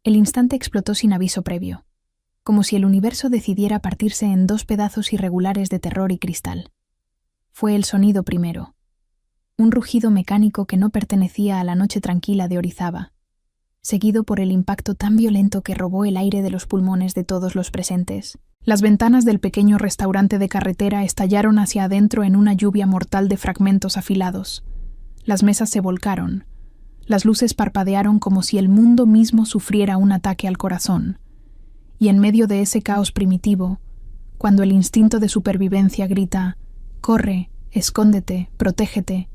El instante explotó sin aviso previo, como si el universo decidiera partirse en dos pedazos irregulares de terror y cristal. Fue el sonido primero, un rugido mecánico que no pertenecía a la noche tranquila de Orizaba, seguido por el impacto tan violento que robó el aire de los pulmones de todos los presentes. Las ventanas del pequeño restaurante de carretera estallaron hacia adentro en una lluvia mortal de fragmentos afilados. Las mesas se volcaron. Las luces parpadearon como si el mundo mismo sufriera un ataque al corazón. Y en medio de ese caos primitivo, cuando el instinto de supervivencia grita «Corre, escóndete, protégete»,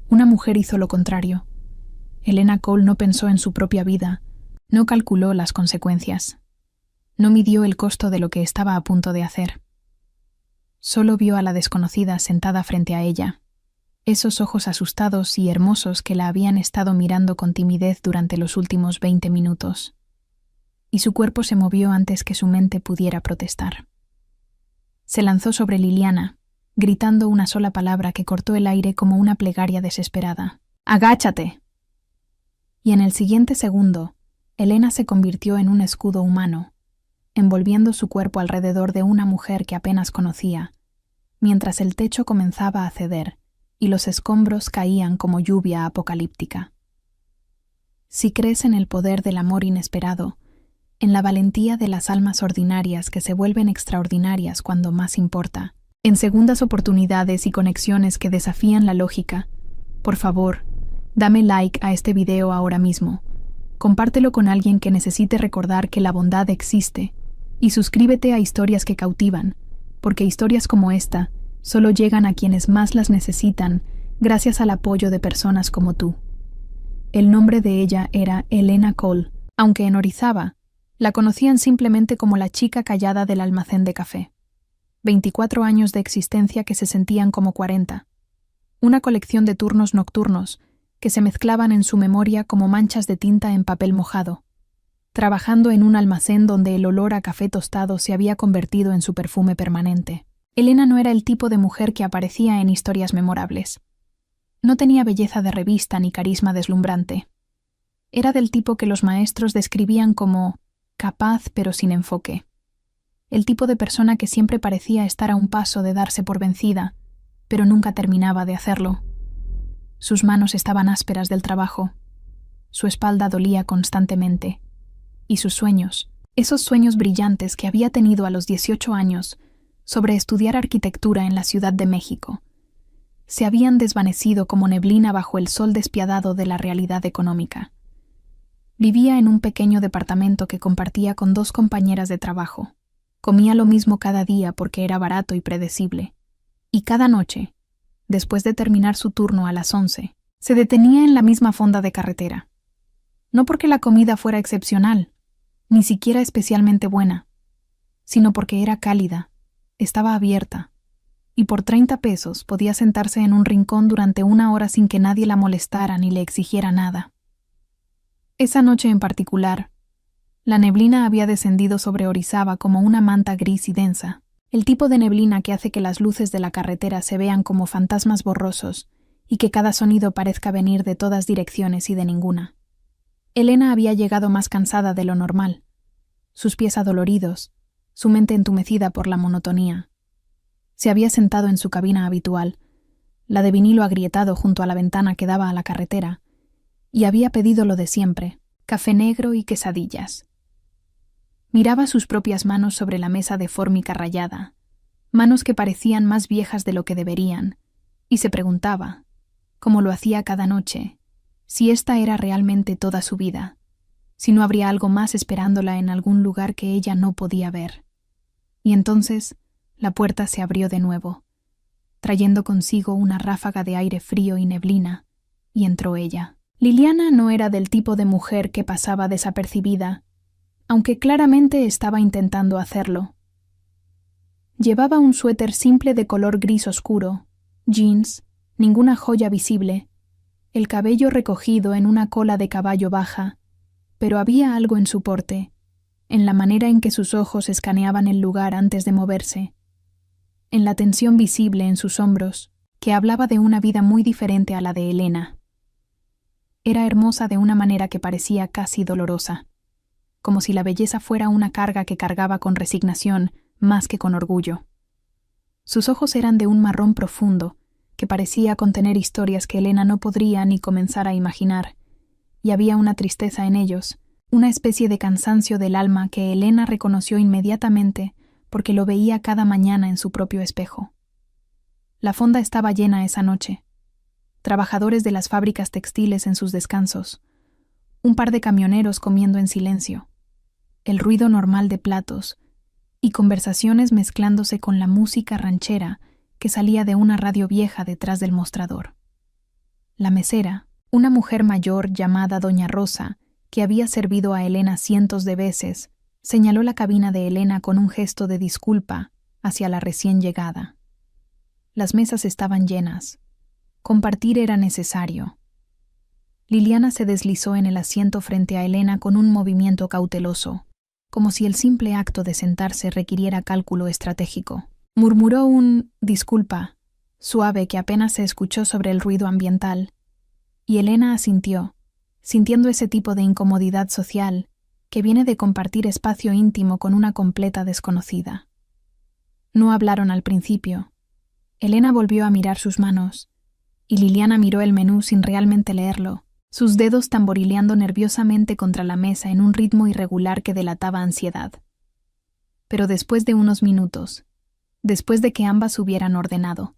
una mujer hizo lo contrario. Elena Cole no pensó en su propia vida, no calculó las consecuencias. No midió el costo de lo que estaba a punto de hacer. Solo vio a la desconocida sentada frente a ella, esos ojos asustados y hermosos que la habían estado mirando con timidez durante los últimos 20 minutos. Y su cuerpo se movió antes que su mente pudiera protestar. Se lanzó sobre Liliana, gritando una sola palabra que cortó el aire como una plegaria desesperada. «¡Agáchate!». Y en el siguiente segundo, Elena se convirtió en un escudo humano, envolviendo su cuerpo alrededor de una mujer que apenas conocía, mientras el techo comenzaba a ceder y los escombros caían como lluvia apocalíptica. Si crees en el poder del amor inesperado, en la valentía de las almas ordinarias que se vuelven extraordinarias cuando más importa, en segundas oportunidades y conexiones que desafían la lógica, por favor, dame like a este video ahora mismo, compártelo con alguien que necesite recordar que la bondad existe, y suscríbete a Historias que Cautivan, porque historias como esta solo llegan a quienes más las necesitan gracias al apoyo de personas como tú. El nombre de ella era Elena Cole, aunque en Orizaba la conocían simplemente como la chica callada del almacén de café. 24 años de existencia que se sentían como 40. Una colección de turnos nocturnos que se mezclaban en su memoria como manchas de tinta en papel mojado, trabajando en un almacén donde el olor a café tostado se había convertido en su perfume permanente. Elena no era el tipo de mujer que aparecía en historias memorables. No tenía belleza de revista ni carisma deslumbrante. Era del tipo que los maestros describían como capaz pero sin enfoque. El tipo de persona que siempre parecía estar a un paso de darse por vencida, pero nunca terminaba de hacerlo. Sus manos estaban ásperas del trabajo. Su espalda dolía constantemente. Y sus sueños, esos sueños brillantes que había tenido a los 18 años sobre estudiar arquitectura en la Ciudad de México, se habían desvanecido como neblina bajo el sol despiadado de la realidad económica. Vivía en un pequeño departamento que compartía con 2 compañeras de trabajo. Comía lo mismo cada día porque era barato y predecible. Y cada noche, después de terminar su turno a las 11, se detenía en la misma fonda de carretera. No porque la comida fuera excepcional, ni siquiera especialmente buena, sino porque era cálida, estaba abierta, y por 30 pesos podía sentarse en un rincón durante 1 hora sin que nadie la molestara ni le exigiera nada. Esa noche en particular, la neblina había descendido sobre Orizaba como una manta gris y densa, el tipo de neblina que hace que las luces de la carretera se vean como fantasmas borrosos y que cada sonido parezca venir de todas direcciones y de ninguna. Elena había llegado más cansada de lo normal, sus pies adoloridos, su mente entumecida por la monotonía. Se había sentado en su cabina habitual, la de vinilo agrietado junto a la ventana que daba a la carretera, y había pedido lo de siempre, café negro y quesadillas. Miraba sus propias manos sobre la mesa de fórmica rayada, manos que parecían más viejas de lo que deberían, y se preguntaba, como lo hacía cada noche, si esta era realmente toda su vida, si no habría algo más esperándola en algún lugar que ella no podía ver. Y entonces la puerta se abrió de nuevo, trayendo consigo una ráfaga de aire frío y neblina, y entró ella. Liliana no era del tipo de mujer que pasaba desapercibida, aunque claramente estaba intentando hacerlo. Llevaba un suéter simple de color gris oscuro, jeans, ninguna joya visible, el cabello recogido en una cola de caballo baja, pero había algo en su porte, en la manera en que sus ojos escaneaban el lugar antes de moverse, en la tensión visible en sus hombros, que hablaba de una vida muy diferente a la de Elena. Era hermosa de una manera que parecía casi dolorosa. como si la belleza fuera una carga que cargaba con resignación más que con orgullo. Sus ojos eran de un marrón profundo, que parecía contener historias que Elena no podría ni comenzar a imaginar, y había una tristeza en ellos, una especie de cansancio del alma que Elena reconoció inmediatamente porque lo veía cada mañana en su propio espejo. La fonda estaba llena esa noche. Trabajadores de las fábricas textiles en sus descansos, un par de camioneros comiendo en silencio, el ruido normal de platos y conversaciones mezclándose con la música ranchera que salía de una radio vieja detrás del mostrador. La mesera, una mujer mayor llamada Doña Rosa, que había servido a Elena cientos de veces, señaló la cabina de Elena con un gesto de disculpa hacia la recién llegada. Las mesas estaban llenas. Compartir era necesario. Liliana se deslizó en el asiento frente a Elena con un movimiento cauteloso, como si el simple acto de sentarse requiriera cálculo estratégico. Murmuró un «disculpa», suave que apenas se escuchó sobre el ruido ambiental, y Elena asintió, sintiendo ese tipo de incomodidad social que viene de compartir espacio íntimo con una completa desconocida. No hablaron al principio. Elena volvió a mirar sus manos, y Liliana miró el menú sin realmente leerlo, sus dedos tamborileando nerviosamente contra la mesa en un ritmo irregular que delataba ansiedad. Pero después de unos minutos, después de que ambas hubieran ordenado,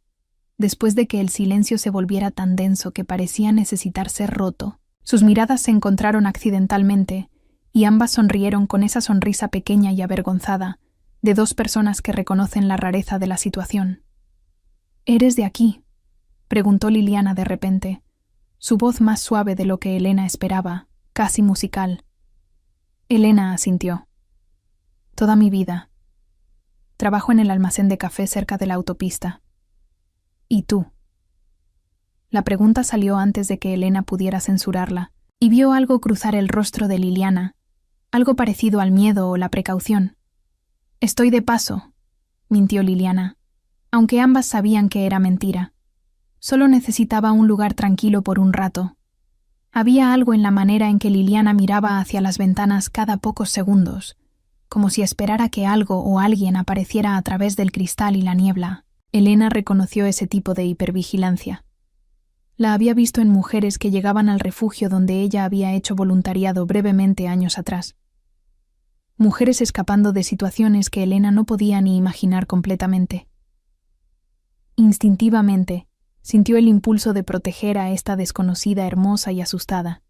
después de que el silencio se volviera tan denso que parecía necesitar ser roto, sus miradas se encontraron accidentalmente y ambas sonrieron con esa sonrisa pequeña y avergonzada de dos personas que reconocen la rareza de la situación. «¿Eres de aquí?», preguntó Liliana de repente, su voz más suave de lo que Elena esperaba, casi musical. Elena asintió. «Toda mi vida. Trabajo en el almacén de café cerca de la autopista». «¿Y tú?». La pregunta salió antes de que Elena pudiera censurarla, y vio algo cruzar el rostro de Liliana, algo parecido al miedo o la precaución. «Estoy de paso», mintió Liliana, aunque ambas sabían que era mentira. Solo necesitaba un lugar tranquilo por un rato. Había algo en la manera en que Liliana miraba hacia las ventanas cada pocos segundos, como si esperara que algo o alguien apareciera a través del cristal y la niebla. Elena reconoció ese tipo de hipervigilancia. La había visto en mujeres que llegaban al refugio donde ella había hecho voluntariado brevemente años atrás. Mujeres escapando de situaciones que Elena no podía ni imaginar completamente. Instintivamente, sintió el impulso de proteger a esta desconocida hermosa y asustada,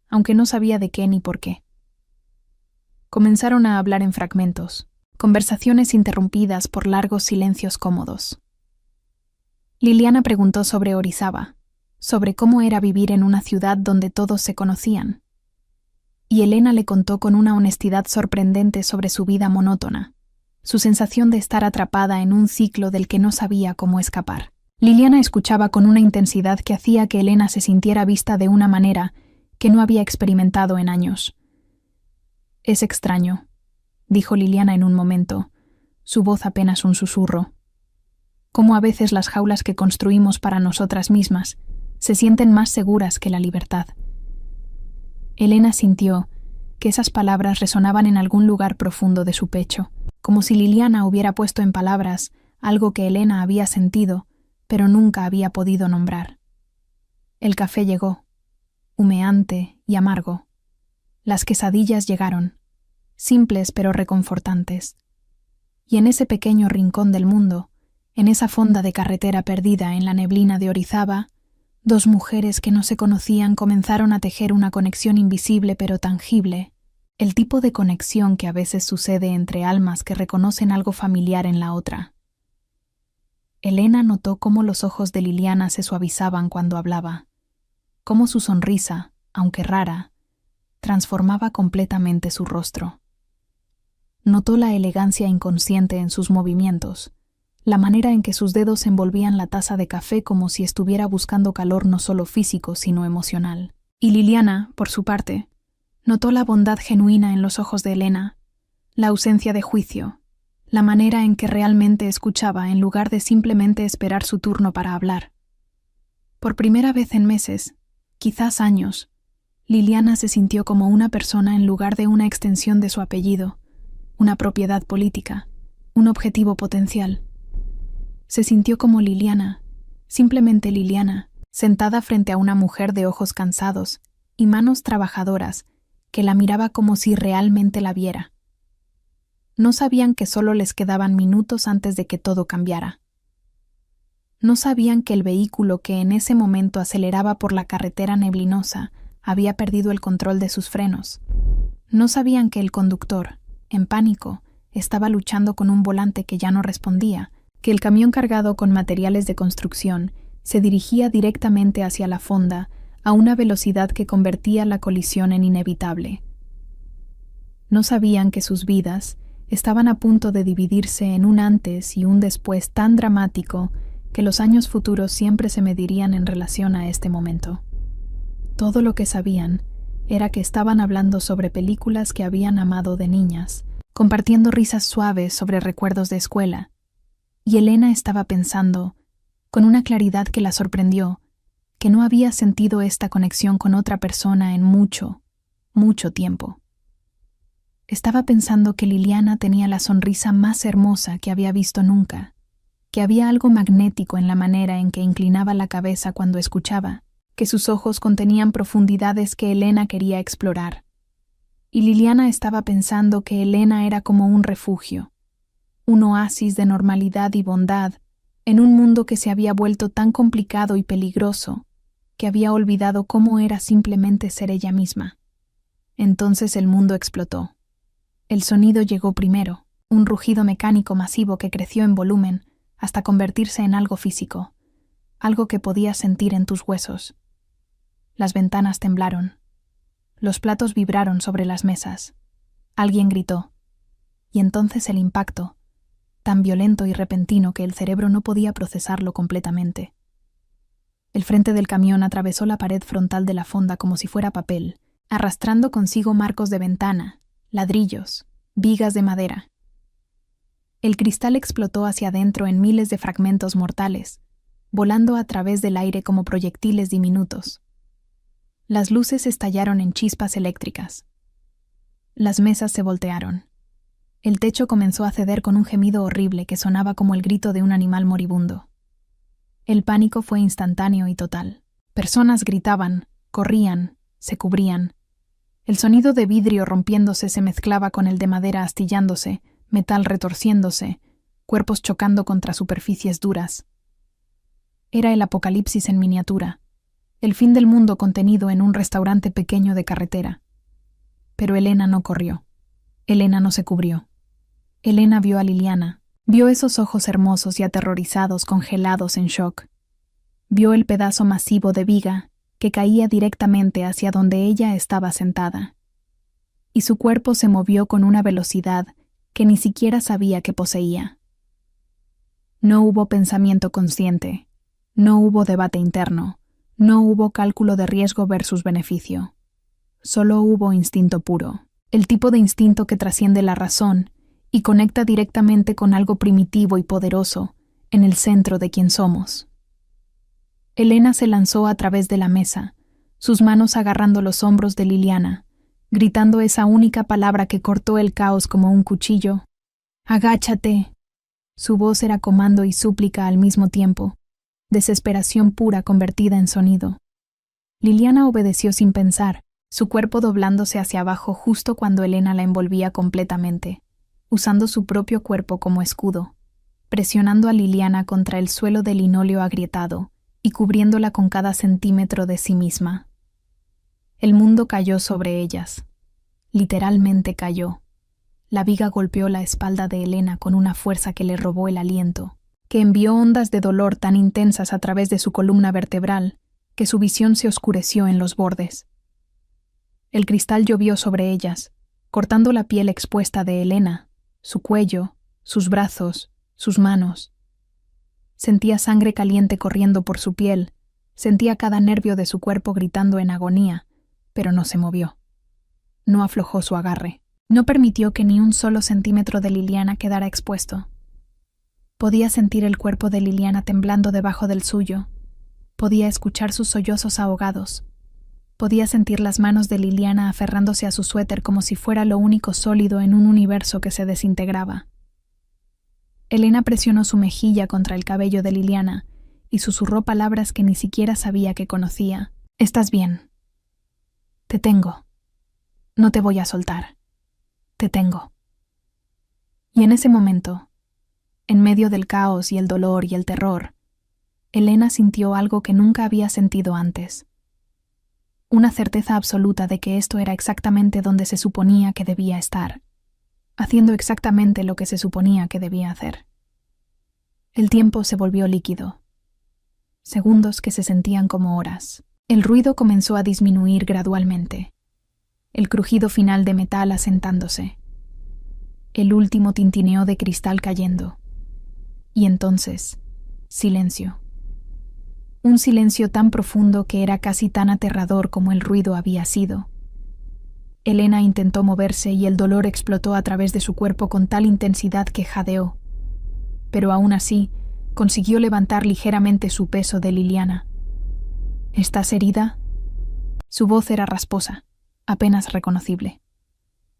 aunque no sabía de qué ni por qué. Comenzaron a hablar en fragmentos, conversaciones interrumpidas por largos silencios cómodos. Liliana preguntó sobre Orizaba, sobre cómo era vivir en una ciudad donde todos se conocían. Y Elena le contó con una honestidad sorprendente sobre su vida monótona, su sensación de estar atrapada en un ciclo del que no sabía cómo escapar. Liliana escuchaba con una intensidad que hacía que Elena se sintiera vista de una manera que no había experimentado en años. «Es extraño», dijo Liliana en un momento, su voz apenas un susurro. «Cómo a veces las jaulas que construimos para nosotras mismas se sienten más seguras que la libertad». Elena sintió que esas palabras resonaban en algún lugar profundo de su pecho, como si Liliana hubiera puesto en palabras algo que Elena había sentido, pero nunca había podido nombrar. El café llegó, humeante y amargo. Las quesadillas llegaron, simples pero reconfortantes. Y en ese pequeño rincón del mundo, en esa fonda de carretera perdida en la neblina de Orizaba, dos mujeres que no se conocían comenzaron a tejer una conexión invisible pero tangible, el tipo de conexión que a veces sucede entre almas que reconocen algo familiar en la otra. Elena notó cómo los ojos de Liliana se suavizaban cuando hablaba, cómo su sonrisa, aunque rara, transformaba completamente su rostro. Notó la elegancia inconsciente en sus movimientos, la manera en que sus dedos envolvían la taza de café como si estuviera buscando calor no solo físico sino emocional. Y Liliana, por su parte, notó la bondad genuina en los ojos de Elena, la ausencia de juicio, la manera en que realmente escuchaba en lugar de simplemente esperar su turno para hablar. Por primera vez en meses, quizás años, Liliana se sintió como una persona en lugar de una extensión de su apellido, una propiedad política, un objetivo potencial. Se sintió como Liliana, simplemente Liliana, sentada frente a una mujer de ojos cansados y manos trabajadoras que la miraba como si realmente la viera. No sabían que solo les quedaban minutos antes de que todo cambiara. No sabían que el vehículo que en ese momento aceleraba por la carretera neblinosa había perdido el control de sus frenos. No sabían que el conductor, en pánico, estaba luchando con un volante que ya no respondía, que el camión cargado con materiales de construcción se dirigía directamente hacia la fonda a una velocidad que convertía la colisión en inevitable. No sabían que sus vidas estaban a punto de dividirse en un antes y un después tan dramático que los años futuros siempre se medirían en relación a este momento. Todo lo que sabían era que estaban hablando sobre películas que habían amado de niñas, compartiendo risas suaves sobre recuerdos de escuela, y Elena estaba pensando, con una claridad que la sorprendió, que no había sentido esta conexión con otra persona en mucho, mucho tiempo. Estaba pensando que Liliana tenía la sonrisa más hermosa que había visto nunca, que había algo magnético en la manera en que inclinaba la cabeza cuando escuchaba, que sus ojos contenían profundidades que Elena quería explorar. Y Liliana estaba pensando que Elena era como un refugio, un oasis de normalidad y bondad en un mundo que se había vuelto tan complicado y peligroso que había olvidado cómo era simplemente ser ella misma. Entonces el mundo explotó. El sonido llegó primero, un rugido mecánico masivo que creció en volumen hasta convertirse en algo físico, algo que podías sentir en tus huesos. Las ventanas temblaron. Los platos vibraron sobre las mesas. Alguien gritó. Y entonces el impacto, tan violento y repentino que el cerebro no podía procesarlo completamente. El frente del camión atravesó la pared frontal de la fonda como si fuera papel, arrastrando consigo marcos de ventana, ladrillos, vigas de madera. El cristal explotó hacia adentro en miles de fragmentos mortales, volando a través del aire como proyectiles diminutos. Las luces estallaron en chispas eléctricas. Las mesas se voltearon. El techo comenzó a ceder con un gemido horrible que sonaba como el grito de un animal moribundo. El pánico fue instantáneo y total. Personas gritaban, corrían, se cubrían. El sonido de vidrio rompiéndose se mezclaba con el de madera astillándose, metal retorciéndose, cuerpos chocando contra superficies duras. Era el apocalipsis en miniatura, el fin del mundo contenido en un restaurante pequeño de carretera. Pero Elena no corrió. Elena no se cubrió. Elena vio a Liliana, vio esos ojos hermosos y aterrorizados congelados en shock. Vio el pedazo masivo de viga que caía directamente hacia donde ella estaba sentada. Y su cuerpo se movió con una velocidad que ni siquiera sabía que poseía. No hubo pensamiento consciente, no hubo debate interno, no hubo cálculo de riesgo versus beneficio. Solo hubo instinto puro, el tipo de instinto que trasciende la razón y conecta directamente con algo primitivo y poderoso en el centro de quien somos. Elena se lanzó a través de la mesa, sus manos agarrando los hombros de Liliana, gritando esa única palabra que cortó el caos como un cuchillo. ¡Agáchate! Su voz era comando y súplica al mismo tiempo, desesperación pura convertida en sonido. Liliana obedeció sin pensar, su cuerpo doblándose hacia abajo justo cuando Elena la envolvía completamente, usando su propio cuerpo como escudo, presionando a Liliana contra el suelo de linóleo agrietado y cubriéndola con cada centímetro de sí misma. El mundo cayó sobre ellas. Literalmente cayó. La viga golpeó la espalda de Elena con una fuerza que le robó el aliento, que envió ondas de dolor tan intensas a través de su columna vertebral que su visión se oscureció en los bordes. El cristal llovió sobre ellas, cortando la piel expuesta de Elena, su cuello, sus brazos, sus manos. Sentía sangre caliente corriendo por su piel, sentía cada nervio de su cuerpo gritando en agonía, pero no se movió. No aflojó su agarre. No permitió que ni un solo centímetro de Liliana quedara expuesto. Podía sentir el cuerpo de Liliana temblando debajo del suyo. Podía escuchar sus sollozos ahogados. Podía sentir las manos de Liliana aferrándose a su suéter como si fuera lo único sólido en un universo que se desintegraba. Elena presionó su mejilla contra el cabello de Liliana y susurró palabras que ni siquiera sabía que conocía. «Estás bien. Te tengo. No te voy a soltar. Te tengo». Y en ese momento, en medio del caos y el dolor y el terror, Elena sintió algo que nunca había sentido antes. Una certeza absoluta de que esto era exactamente donde se suponía que debía estar, haciendo exactamente lo que se suponía que debía hacer. El tiempo se volvió líquido. Segundos que se sentían como horas. El ruido comenzó a disminuir gradualmente. El crujido final de metal asentándose. El último tintineo de cristal cayendo. Y entonces, silencio. Un silencio tan profundo que era casi tan aterrador como el ruido había sido. Elena intentó moverse y el dolor explotó a través de su cuerpo con tal intensidad que jadeó. Pero aún así, consiguió levantar ligeramente su peso de Liliana. «¿Estás herida?» Su voz era rasposa, apenas reconocible.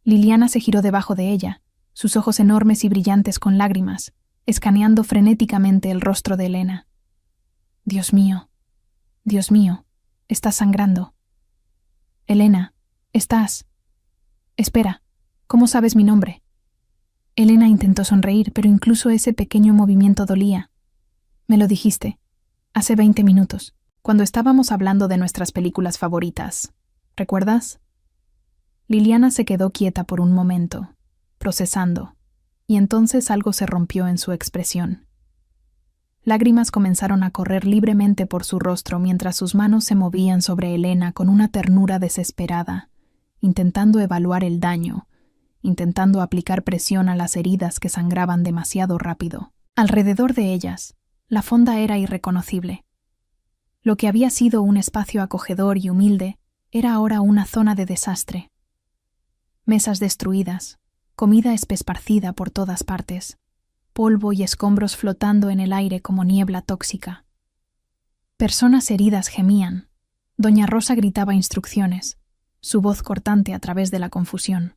Liliana se giró debajo de ella, sus ojos enormes y brillantes con lágrimas, escaneando frenéticamente el rostro de Elena. Dios mío, estás sangrando. Elena, estás... Espera, ¿cómo sabes mi nombre? Elena intentó sonreír, pero incluso ese pequeño movimiento dolía. Me lo dijiste, hace 20 minutos, cuando estábamos hablando de nuestras películas favoritas. ¿Recuerdas? Liliana se quedó quieta por un momento, procesando, y entonces algo se rompió en su expresión. Lágrimas comenzaron a correr libremente por su rostro mientras sus manos se movían sobre Elena con una ternura desesperada, intentando evaluar el daño, intentando aplicar presión a las heridas que sangraban demasiado rápido. Alrededor de ellas, la fonda era irreconocible. Lo que había sido un espacio acogedor y humilde era ahora una zona de desastre. Mesas destruidas, comida esparcida por todas partes, polvo y escombros flotando en el aire como niebla tóxica. Personas heridas gemían. Doña Rosa gritaba instrucciones, su voz cortante a través de la confusión.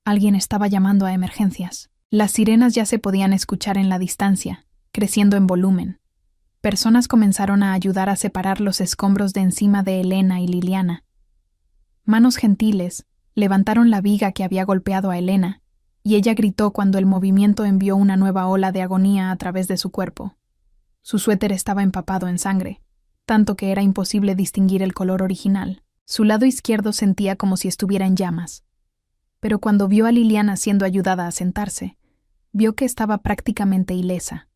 Alguien estaba llamando a emergencias. Las sirenas ya se podían escuchar en la distancia, creciendo en volumen. Personas comenzaron a ayudar a separar los escombros de encima de Elena y Liliana. Manos gentiles levantaron la viga que había golpeado a Elena, y ella gritó cuando el movimiento envió una nueva ola de agonía a través de su cuerpo. Su suéter estaba empapado en sangre, tanto que era imposible distinguir el color original. Su lado izquierdo sentía como si estuviera en llamas. Pero cuando vio a Liliana siendo ayudada a sentarse, vio que estaba prácticamente ilesa.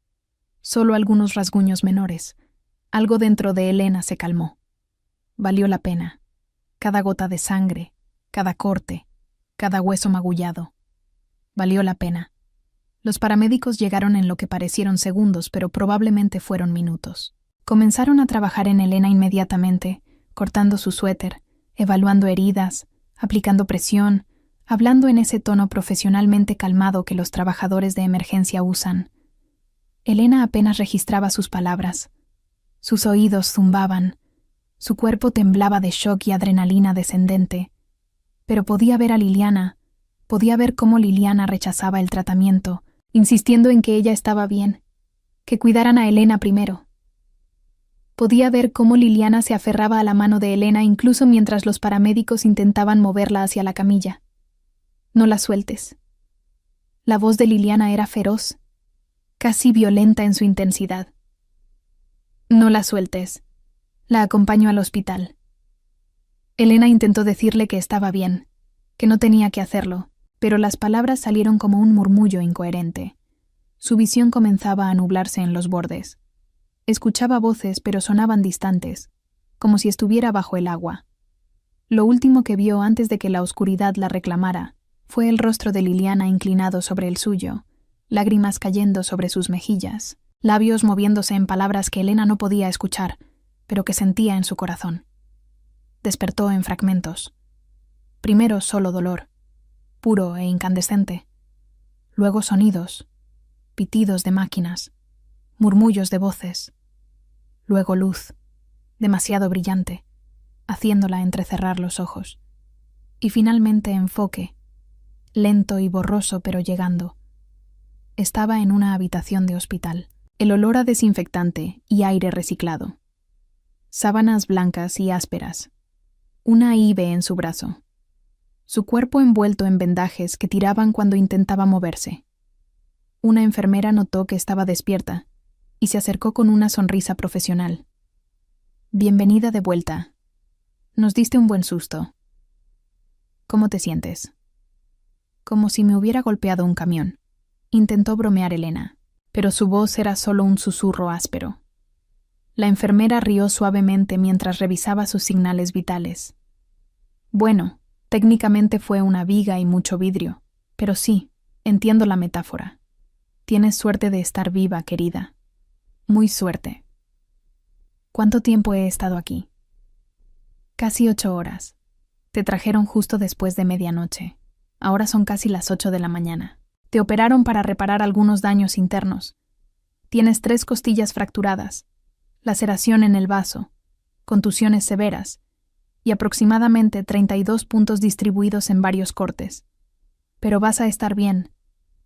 Solo algunos rasguños menores. Algo dentro de Elena se calmó. Valió la pena. Cada gota de sangre, cada corte, cada hueso magullado. Valió la pena. Los paramédicos llegaron en lo que parecieron segundos, pero probablemente fueron minutos. Comenzaron a trabajar en Elena inmediatamente, cortando su suéter, evaluando heridas, aplicando presión, hablando en ese tono profesionalmente calmado que los trabajadores de emergencia usan. Elena apenas registraba sus palabras. Sus oídos zumbaban, su cuerpo temblaba de shock y adrenalina descendente. Pero podía ver a Liliana, podía ver cómo Liliana rechazaba el tratamiento, insistiendo en que ella estaba bien, que cuidaran a Elena primero. Podía ver cómo Liliana se aferraba a la mano de Elena incluso mientras los paramédicos intentaban moverla hacia la camilla. «No la sueltes». La voz de Liliana era feroz, casi violenta en su intensidad. «No la sueltes. La acompaño al hospital». Elena intentó decirle que estaba bien, que no tenía que hacerlo, pero las palabras salieron como un murmullo incoherente. Su visión comenzaba a nublarse en los bordes. Escuchaba voces, pero sonaban distantes, como si estuviera bajo el agua. Lo último que vio antes de que la oscuridad la reclamara fue el rostro de Liliana inclinado sobre el suyo, lágrimas cayendo sobre sus mejillas, labios moviéndose en palabras que Elena no podía escuchar, pero que sentía en su corazón. Despertó en fragmentos. Primero solo dolor, puro e incandescente. Luego sonidos, pitidos de máquinas, murmullos de voces. Luego luz, demasiado brillante. haciéndola entrecerrar los ojos. Y finalmente enfoque, lento y borroso pero llegando. Estaba en una habitación de hospital. El olor a desinfectante y aire reciclado. Sábanas blancas y ásperas. Una IV en su brazo. Su cuerpo envuelto en vendajes que tiraban cuando intentaba moverse. Una enfermera notó que estaba despierta y se acercó con una sonrisa profesional. Bienvenida de vuelta. Nos diste un buen susto. ¿Cómo te sientes? Como si me hubiera golpeado un camión. Intentó bromear Elena, pero su voz era solo un susurro áspero. La enfermera rió suavemente mientras revisaba sus señales vitales. Bueno, técnicamente fue una viga y mucho vidrio, pero sí, entiendo la metáfora. Tienes suerte de estar viva, querida. Muy suerte. ¿Cuánto tiempo he estado aquí? Casi 8 horas. Te trajeron justo después de medianoche. Ahora son casi las 8 de la mañana. Te operaron para reparar algunos daños internos. Tienes 3 costillas fracturadas, laceración en el vaso, contusiones severas y aproximadamente 32 puntos distribuidos en varios cortes. Pero vas a estar bien.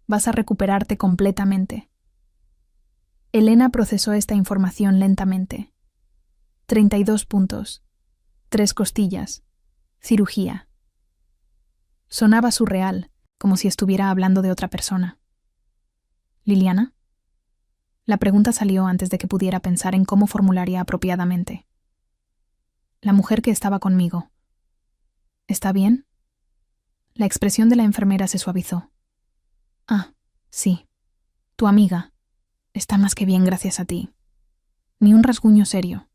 Vas a recuperarte completamente. Elena procesó esta información lentamente. 32 puntos, 3 costillas, cirugía. Sonaba surreal, como si estuviera hablando de otra persona. ¿Liliana? La pregunta salió antes de que pudiera pensar en cómo formularía apropiadamente. La mujer que estaba conmigo. ¿Está bien? La expresión de la enfermera se suavizó. Ah, sí. Tu amiga. Está más que bien gracias a ti. Ni un rasguño serio.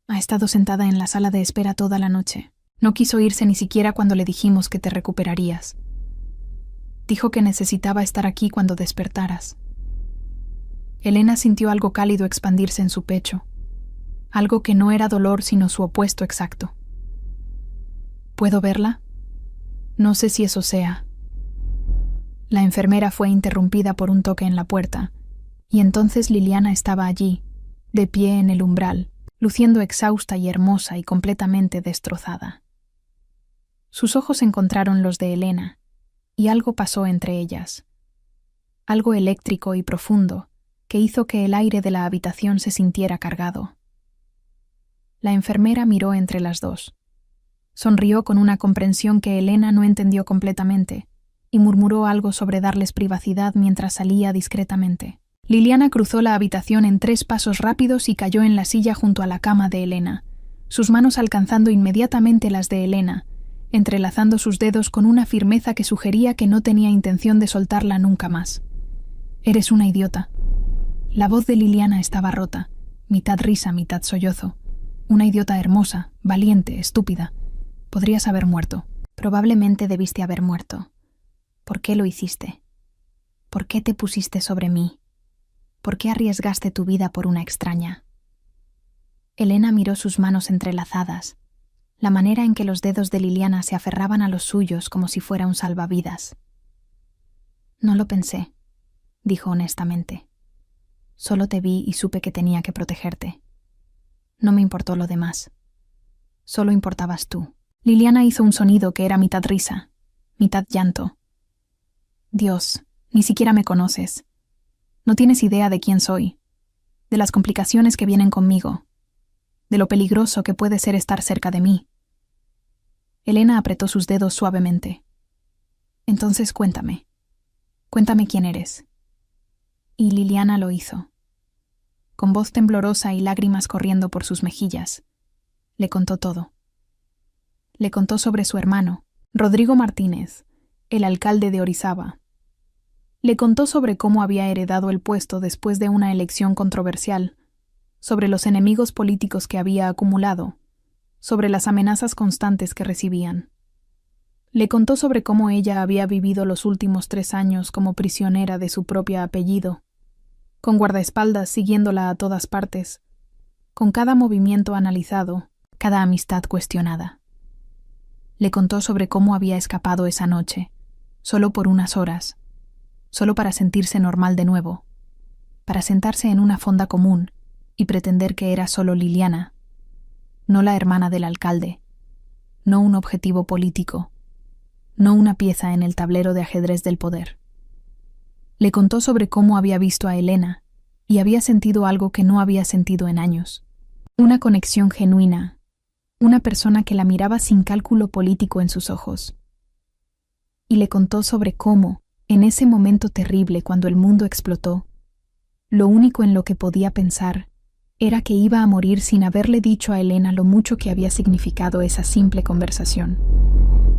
Ha estado sentada en la sala de espera toda la noche. No quiso irse ni siquiera cuando le dijimos que te recuperarías. Dijo que necesitaba estar aquí cuando despertaras. Elena sintió algo cálido expandirse en su pecho. Algo que no era dolor sino su opuesto exacto. ¿Puedo verla? No sé si eso sea. La enfermera fue interrumpida por un toque en la puerta, y entonces Liliana estaba allí, de pie en el umbral, luciendo exhausta y hermosa y completamente destrozada. Sus ojos encontraron los de Elena, y algo pasó entre ellas. Algo eléctrico y profundo, que hizo que el aire de la habitación se sintiera cargado. La enfermera miró entre las dos. Sonrió con una comprensión que Elena no entendió completamente, y murmuró algo sobre darles privacidad mientras salía discretamente. Liliana cruzó la habitación en 3 pasos rápidos y cayó en la silla junto a la cama de Elena, sus manos alcanzando inmediatamente las de Elena, entrelazando sus dedos con una firmeza que sugería que no tenía intención de soltarla nunca más. «Eres una idiota». La voz de Liliana estaba rota, mitad risa, mitad sollozo. Una idiota hermosa, valiente, estúpida. Podrías haber muerto. Probablemente debiste haber muerto. ¿Por qué lo hiciste? ¿Por qué te pusiste sobre mí? ¿Por qué arriesgaste tu vida por una extraña? Elena miró sus manos entrelazadas, la manera en que los dedos de Liliana se aferraban a los suyos como si fuera un salvavidas. No lo pensé, dijo honestamente. Solo te vi y supe que tenía que protegerte. No me importó lo demás. Solo importabas tú. Liliana hizo un sonido que era mitad risa, mitad llanto. Dios, ni siquiera me conoces. No tienes idea de quién soy, de las complicaciones que vienen conmigo, de lo peligroso que puede ser estar cerca de mí. Elena apretó sus dedos suavemente. Entonces cuéntame quién eres. Y Liliana lo hizo. Con voz temblorosa y lágrimas corriendo por sus mejillas, le contó todo. Le contó sobre su hermano, Rodrigo Martínez, el alcalde de Orizaba. Le contó sobre cómo había heredado el puesto después de una elección controversial, sobre los enemigos políticos que había acumulado, sobre las amenazas constantes que recibían. Le contó sobre cómo ella había vivido los últimos 3 años como prisionera de su propio apellido, con guardaespaldas siguiéndola a todas partes, con cada movimiento analizado, cada amistad cuestionada. Le contó sobre cómo había escapado esa noche, solo por unas horas, solo para sentirse normal de nuevo, para sentarse en una fonda común y pretender que era solo Liliana. no la hermana del alcalde, no un objetivo político, no una pieza en el tablero de ajedrez del poder. Le contó sobre cómo había visto a Elena y había sentido algo que no había sentido en años. Una conexión genuina, una persona que la miraba sin cálculo político en sus ojos. Y le contó sobre cómo, en ese momento terrible cuando el mundo explotó, lo único en lo que podía pensar era que iba a morir sin haberle dicho a Elena lo mucho que había significado esa simple conversación,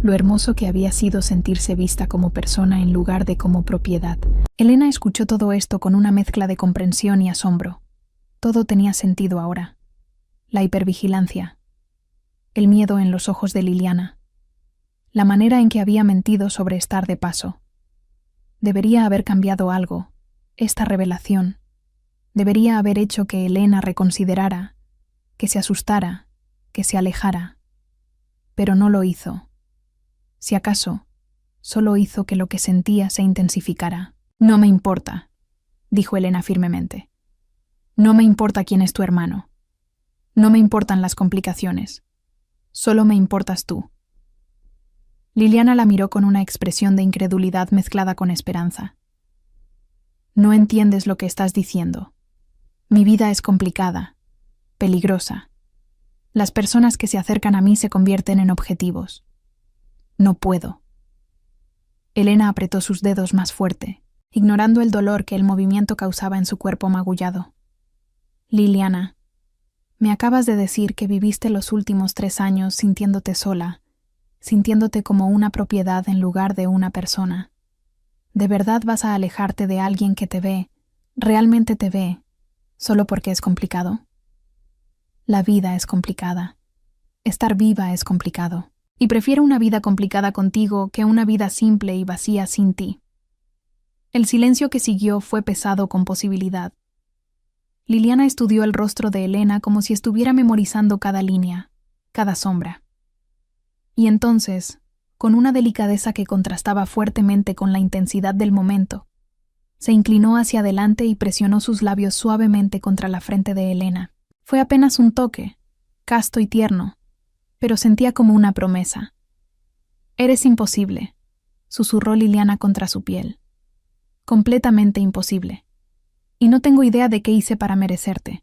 lo hermoso que había sido sentirse vista como persona en lugar de como propiedad. Elena escuchó todo esto con una mezcla de comprensión y asombro. Todo tenía sentido ahora. La hipervigilancia, el miedo en los ojos de Liliana, la manera en que había mentido sobre estar de paso. Debería haber cambiado algo, esta revelación. Debería haber hecho que Elena reconsiderara, que se asustara, que se alejara. Pero no lo hizo. Si acaso, solo hizo que lo que sentía se intensificara. No me importa, dijo Elena firmemente. No me importa quién es tu hermano. No me importan las complicaciones. Solo me importas tú. Liliana la miró con una expresión de incredulidad mezclada con esperanza. No entiendes lo que estás diciendo. Mi vida es complicada, peligrosa. Las personas que se acercan a mí se convierten en objetivos. No puedo. Elena apretó sus dedos más fuerte, ignorando el dolor que el movimiento causaba en su cuerpo magullado. Liliana, me acabas de decir que viviste los últimos 3 años sintiéndote sola, sintiéndote como una propiedad en lugar de una persona. ¿De verdad vas a alejarte de alguien que te ve, realmente te ve, solo porque es complicado? La vida es complicada. Estar viva es complicado. Y prefiero una vida complicada contigo que una vida simple y vacía sin ti. El silencio que siguió fue pesado con posibilidad. Liliana estudió el rostro de Elena como si estuviera memorizando cada línea, cada sombra. Y entonces, con una delicadeza que contrastaba fuertemente con la intensidad del momento, se inclinó hacia adelante y presionó sus labios suavemente contra la frente de Elena. Fue apenas un toque, casto y tierno, pero sentía como una promesa. «Eres imposible», susurró Liliana contra su piel. «Completamente imposible. Y no tengo idea de qué hice para merecerte.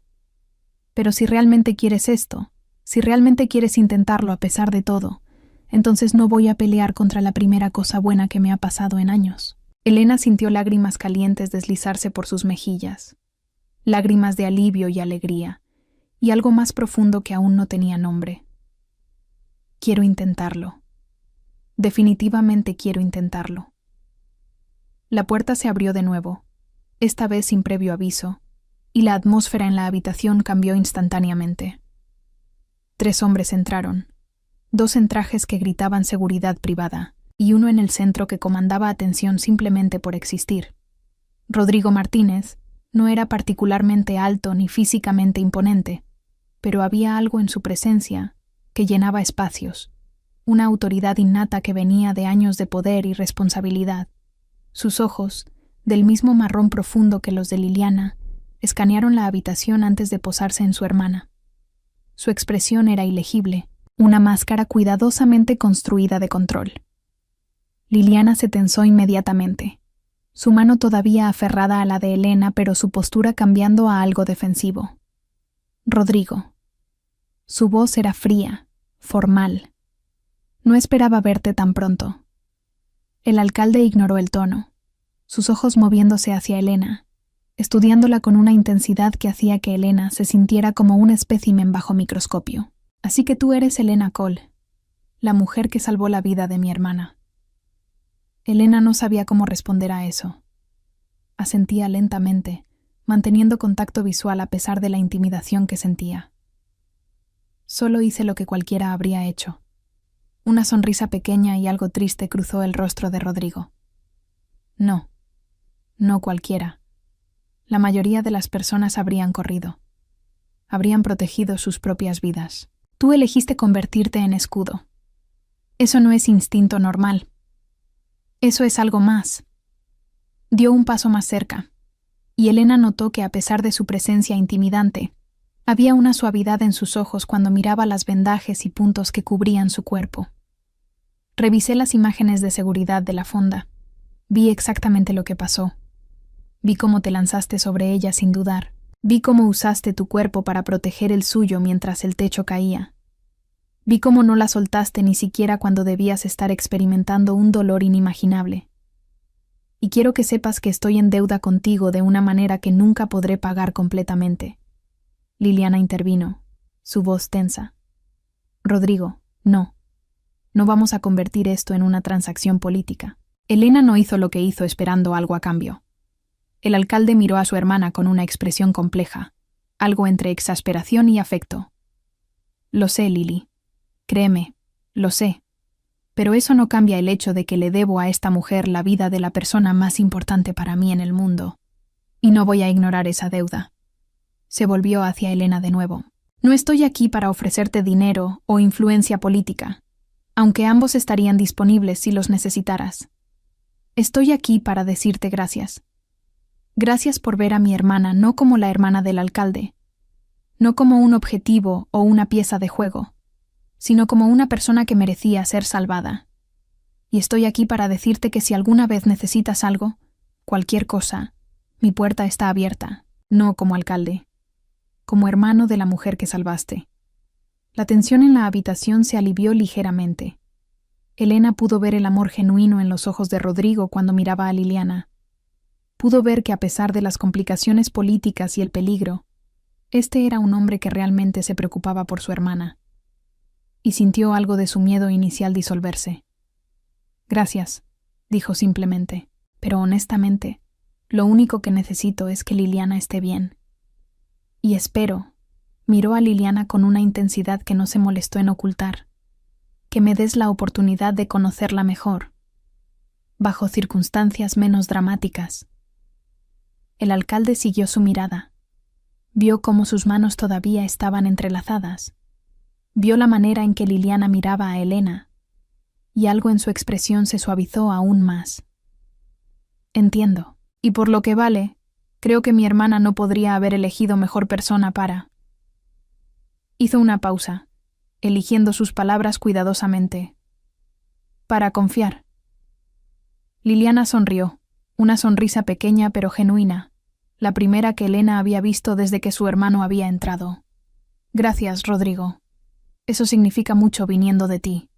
Pero si realmente quieres esto, si realmente quieres intentarlo a pesar de todo, entonces no voy a pelear contra la primera cosa buena que me ha pasado en años». Elena sintió lágrimas calientes deslizarse por sus mejillas, lágrimas de alivio y alegría, y algo más profundo que aún no tenía nombre. Quiero intentarlo. Definitivamente quiero intentarlo. La puerta se abrió de nuevo, esta vez sin previo aviso, y la atmósfera en la habitación cambió instantáneamente. 3 hombres entraron, 2 en trajes que gritaban seguridad privada, y uno en el centro que comandaba atención simplemente por existir. Rodrigo Martínez no era particularmente alto ni físicamente imponente, pero había algo en su presencia que llenaba espacios, una autoridad innata que venía de años de poder y responsabilidad. Sus ojos, del mismo marrón profundo que los de Liliana, escanearon la habitación antes de posarse en su hermana. Su expresión era ilegible, una máscara cuidadosamente construida de control. Liliana se tensó inmediatamente, su mano todavía aferrada a la de Elena, pero su postura cambiando a algo defensivo. Rodrigo. Su voz era fría, formal. No esperaba verte tan pronto. El alcalde ignoró el tono, sus ojos moviéndose hacia Elena, estudiándola con una intensidad que hacía que Elena se sintiera como un espécimen bajo microscopio. Así que tú eres Elena Cole, la mujer que salvó la vida de mi hermana. Elena no sabía cómo responder a eso. Asentía lentamente, manteniendo contacto visual a pesar de la intimidación que sentía. Solo hice lo que cualquiera habría hecho. Una sonrisa pequeña y algo triste cruzó el rostro de Rodrigo. No cualquiera. La mayoría de las personas habrían corrido. Habrían protegido sus propias vidas. Tú elegiste convertirte en escudo. Eso no es instinto normal. Eso es algo más. Dio un paso más cerca, y Elena notó que a pesar de su presencia intimidante, Había una suavidad en sus ojos cuando miraba las vendajes y puntos que cubrían su cuerpo. Revisé las imágenes de seguridad de la fonda. Vi exactamente lo que pasó. Vi cómo te lanzaste sobre ella sin dudar. Vi cómo usaste tu cuerpo para proteger el suyo mientras el techo caía. Vi cómo no la soltaste ni siquiera cuando debías estar experimentando un dolor inimaginable. Y quiero que sepas que estoy en deuda contigo de una manera que nunca podré pagar completamente. Liliana intervino, su voz tensa. Rodrigo, no. No vamos a convertir esto en una transacción política. Elena no hizo lo que hizo esperando algo a cambio. El alcalde miró a su hermana con una expresión compleja, algo entre exasperación y afecto. Lo sé, Lili. Créeme, lo sé. Pero eso no cambia el hecho de que le debo a esta mujer la vida de la persona más importante para mí en el mundo. Y no voy a ignorar esa deuda. Se volvió hacia Elena de nuevo. No estoy aquí para ofrecerte dinero o influencia política, aunque ambos estarían disponibles si los necesitaras. Estoy aquí para decirte gracias. Gracias por ver a mi hermana no como la hermana del alcalde, no como un objetivo o una pieza de juego, sino como una persona que merecía ser salvada. Y estoy aquí para decirte que si alguna vez necesitas algo, cualquier cosa, mi puerta está abierta, no como alcalde, como hermano de la mujer que salvaste. La tensión en la habitación se alivió ligeramente. Elena pudo ver el amor genuino en los ojos de Rodrigo cuando miraba a Liliana. Pudo ver que a pesar de las complicaciones políticas y el peligro, este era un hombre que realmente se preocupaba por su hermana. Y sintió algo de su miedo inicial disolverse. Gracias, dijo simplemente, pero honestamente, lo único que necesito es que Liliana esté bien. Y espero, miró a Liliana con una intensidad que no se molestó en ocultar, que me des la oportunidad de conocerla mejor, bajo circunstancias menos dramáticas. El alcalde siguió su mirada. Vio cómo sus manos todavía estaban entrelazadas. Vio la manera en que Liliana miraba a Elena, y algo en su expresión se suavizó aún más. Entiendo, y por lo que vale, creo que mi hermana no podría haber elegido mejor persona para... Hizo una pausa, eligiendo sus palabras cuidadosamente. Para confiar. Liliana sonrió, una sonrisa pequeña pero genuina, la primera que Elena había visto desde que su hermano había entrado. Gracias, Rodrigo. Eso significa mucho viniendo de ti.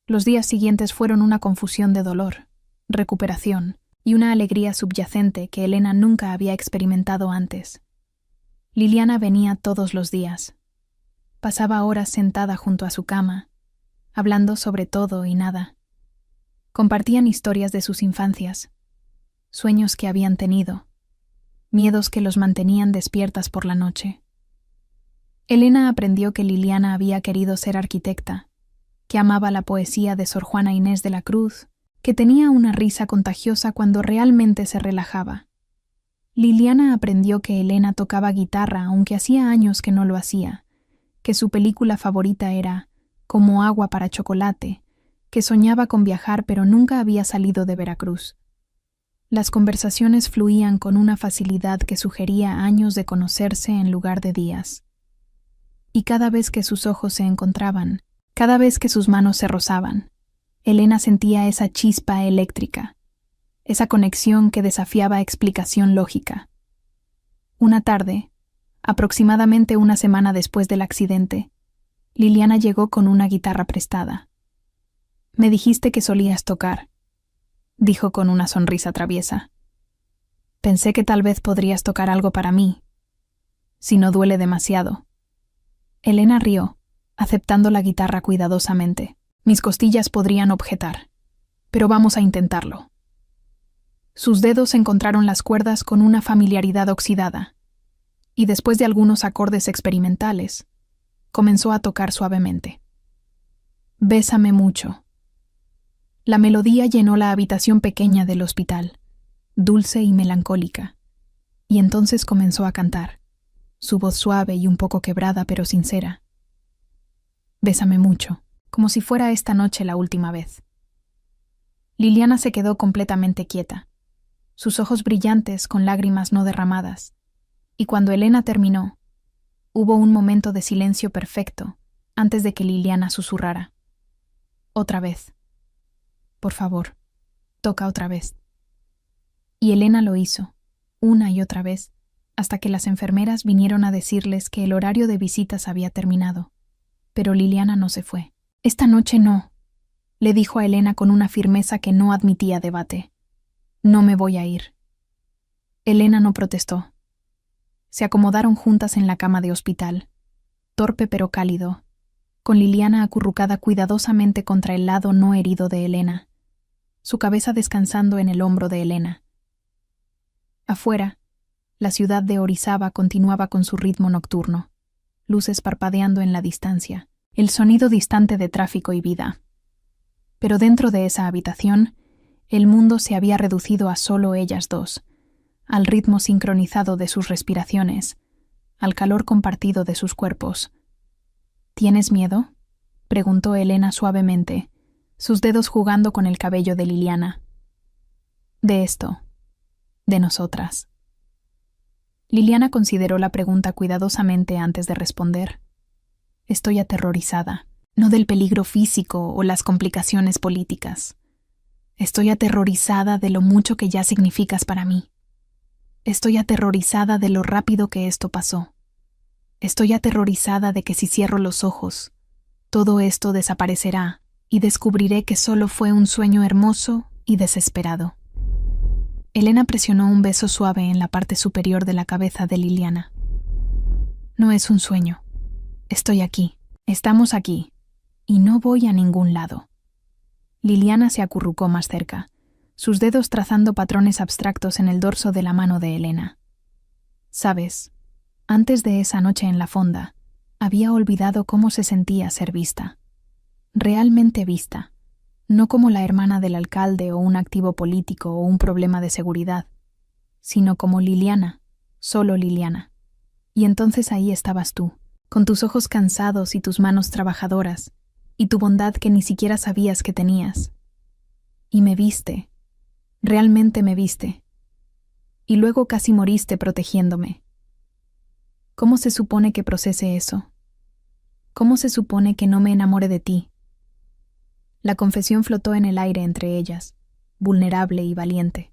Los días siguientes fueron una confusión de dolor, recuperación y una alegría subyacente que Elena nunca había experimentado antes. Liliana venía todos los días. Pasaba horas sentada junto a su cama, hablando sobre todo y nada. Compartían historias de sus infancias, sueños que habían tenido, miedos que los mantenían despiertas por la noche. Elena aprendió que Liliana había querido ser arquitecta, que amaba la poesía de Sor Juana Inés de la Cruz, que tenía una risa contagiosa cuando realmente se relajaba. Liliana aprendió que Elena tocaba guitarra aunque hacía años que no lo hacía, que su película favorita era Como agua para chocolate, que soñaba con viajar pero nunca había salido de Veracruz. Las conversaciones fluían con una facilidad que sugería años de conocerse en lugar de días. Y cada vez que sus ojos se encontraban, cada vez que sus manos se rozaban, Elena sentía esa chispa eléctrica, esa conexión que desafiaba explicación lógica. Una tarde, aproximadamente una semana después del accidente, Liliana llegó con una guitarra prestada. «Me dijiste que solías tocar», dijo con una sonrisa traviesa. «Pensé que tal vez podrías tocar algo para mí, si no duele demasiado». Elena rió, aceptando la guitarra cuidadosamente. «Mis costillas podrían objetar, pero vamos a intentarlo». Sus dedos encontraron las cuerdas con una familiaridad oxidada, y después de algunos acordes experimentales, comenzó a tocar suavemente. «Bésame mucho». La melodía llenó la habitación pequeña del hospital, dulce y melancólica, y entonces comenzó a cantar, su voz suave y un poco quebrada pero sincera. «Bésame mucho», como si fuera esta noche la última vez. Liliana se quedó completamente quieta, sus ojos brillantes con lágrimas no derramadas, y cuando Elena terminó, Hubo un momento de silencio perfecto antes de que Liliana susurrara. Otra vez. Por favor, toca otra vez. Y Elena lo hizo, una y otra vez, hasta que las enfermeras vinieron a decirles que el horario de visitas había terminado. Pero Liliana no se fue. Esta noche no, le dijo a Elena con una firmeza que no admitía debate. No me voy a ir. Elena no protestó. Se acomodaron juntas en la cama de hospital, torpe pero cálido, con Liliana acurrucada cuidadosamente contra el lado no herido de Elena, su cabeza descansando en el hombro de Elena. Afuera, la ciudad de Orizaba continuaba con su ritmo nocturno, luces parpadeando en la distancia, el sonido distante de tráfico y vida. Pero dentro de esa habitación, el mundo se había reducido a solo ellas dos, al ritmo sincronizado de sus respiraciones, al calor compartido de sus cuerpos. ¿Tienes miedo?, preguntó Elena suavemente, sus dedos jugando con el cabello de Liliana. De esto, de nosotras. Liliana consideró la pregunta cuidadosamente antes de responder. Estoy aterrorizada, no del peligro físico o las complicaciones políticas. Estoy aterrorizada de lo mucho que ya significas para mí. Estoy aterrorizada de lo rápido que esto pasó. Estoy aterrorizada de que si cierro los ojos, todo esto desaparecerá y descubriré que solo fue un sueño hermoso y desesperado. Elena presionó un beso suave en la parte superior de la cabeza de Liliana. No es un sueño. Estoy aquí. Estamos aquí. Y no voy a ningún lado. Liliana se acurrucó más cerca, sus dedos trazando patrones abstractos en el dorso de la mano de Elena. Sabes, antes de esa noche en la fonda, había olvidado cómo se sentía ser vista. Realmente vista, no como la hermana del alcalde o un activo político o un problema de seguridad, sino como Liliana, solo Liliana. Y entonces ahí estabas tú, con tus ojos cansados y tus manos trabajadoras, y tu bondad que ni siquiera sabías que tenías. Y me viste, realmente me viste. Y luego casi moriste protegiéndome. ¿Cómo se supone que procese eso? ¿Cómo se supone que no me enamore de ti? La confesión flotó en el aire entre ellas, vulnerable y valiente.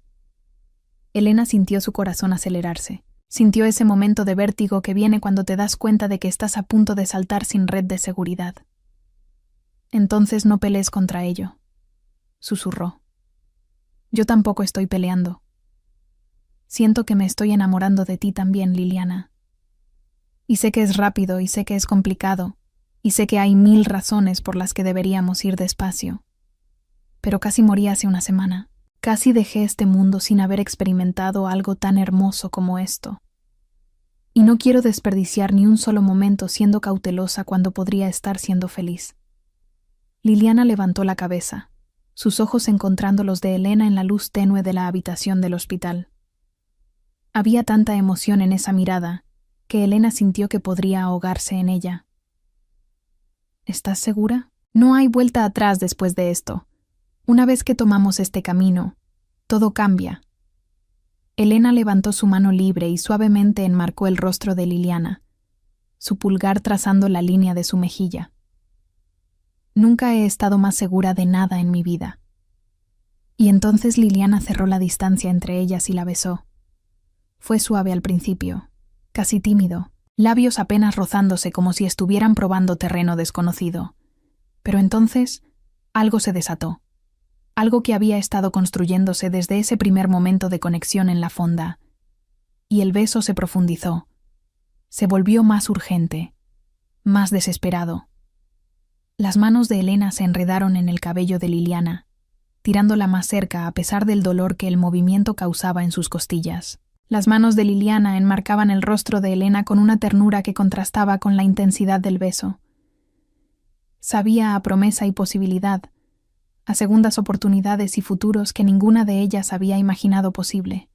Elena sintió su corazón acelerarse. Sintió ese momento de vértigo que viene cuando te das cuenta de que estás a punto de saltar sin red de seguridad. Entonces no pelees contra ello, susurró. Yo tampoco estoy peleando. Siento que me estoy enamorando de ti también, Liliana. Y sé que es rápido y sé que es complicado, y sé que hay 1000 razones por las que deberíamos ir despacio. Pero casi morí hace una semana. Casi dejé este mundo sin haber experimentado algo tan hermoso como esto. Y no quiero desperdiciar ni un solo momento siendo cautelosa cuando podría estar siendo feliz. Liliana levantó la cabeza, sus ojos encontrando los de Elena en la luz tenue de la habitación del hospital. Había tanta emoción en esa mirada que Elena sintió que podría ahogarse en ella. ¿Estás segura? No hay vuelta atrás después de esto. Una vez que tomamos este camino, todo cambia. Elena levantó su mano libre y suavemente enmarcó el rostro de Liliana, su pulgar trazando la línea de su mejilla. Nunca he estado más segura de nada en mi vida. Y entonces Liliana cerró la distancia entre ellas y la besó. Fue suave al principio, casi tímido, labios apenas rozándose como si estuvieran probando terreno desconocido. Pero entonces algo se desató. Algo que había estado construyéndose desde ese primer momento de conexión en la fonda. Y el beso se profundizó. Se volvió más urgente, más desesperado. Las manos de Elena se enredaron en el cabello de Liliana, tirándola más cerca a pesar del dolor que el movimiento causaba en sus costillas. Las manos de Liliana enmarcaban el rostro de Elena con una ternura que contrastaba con la intensidad del beso. Sabía a promesa y posibilidad, a segundas oportunidades y futuros que ninguna de ellas había imaginado posible.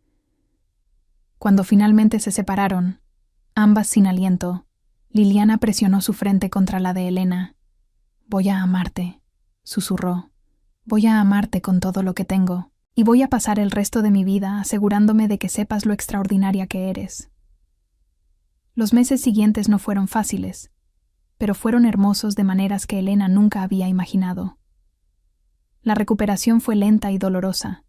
Cuando finalmente se separaron, ambas sin aliento, Liliana presionó su frente contra la de Elena. «Voy a amarte», susurró. «Voy a amarte con todo lo que tengo, y voy a pasar el resto de mi vida asegurándome de que sepas lo extraordinaria que eres». Los meses siguientes no fueron fáciles, pero fueron hermosos de maneras que Elena nunca había imaginado. La recuperación fue lenta y dolorosa,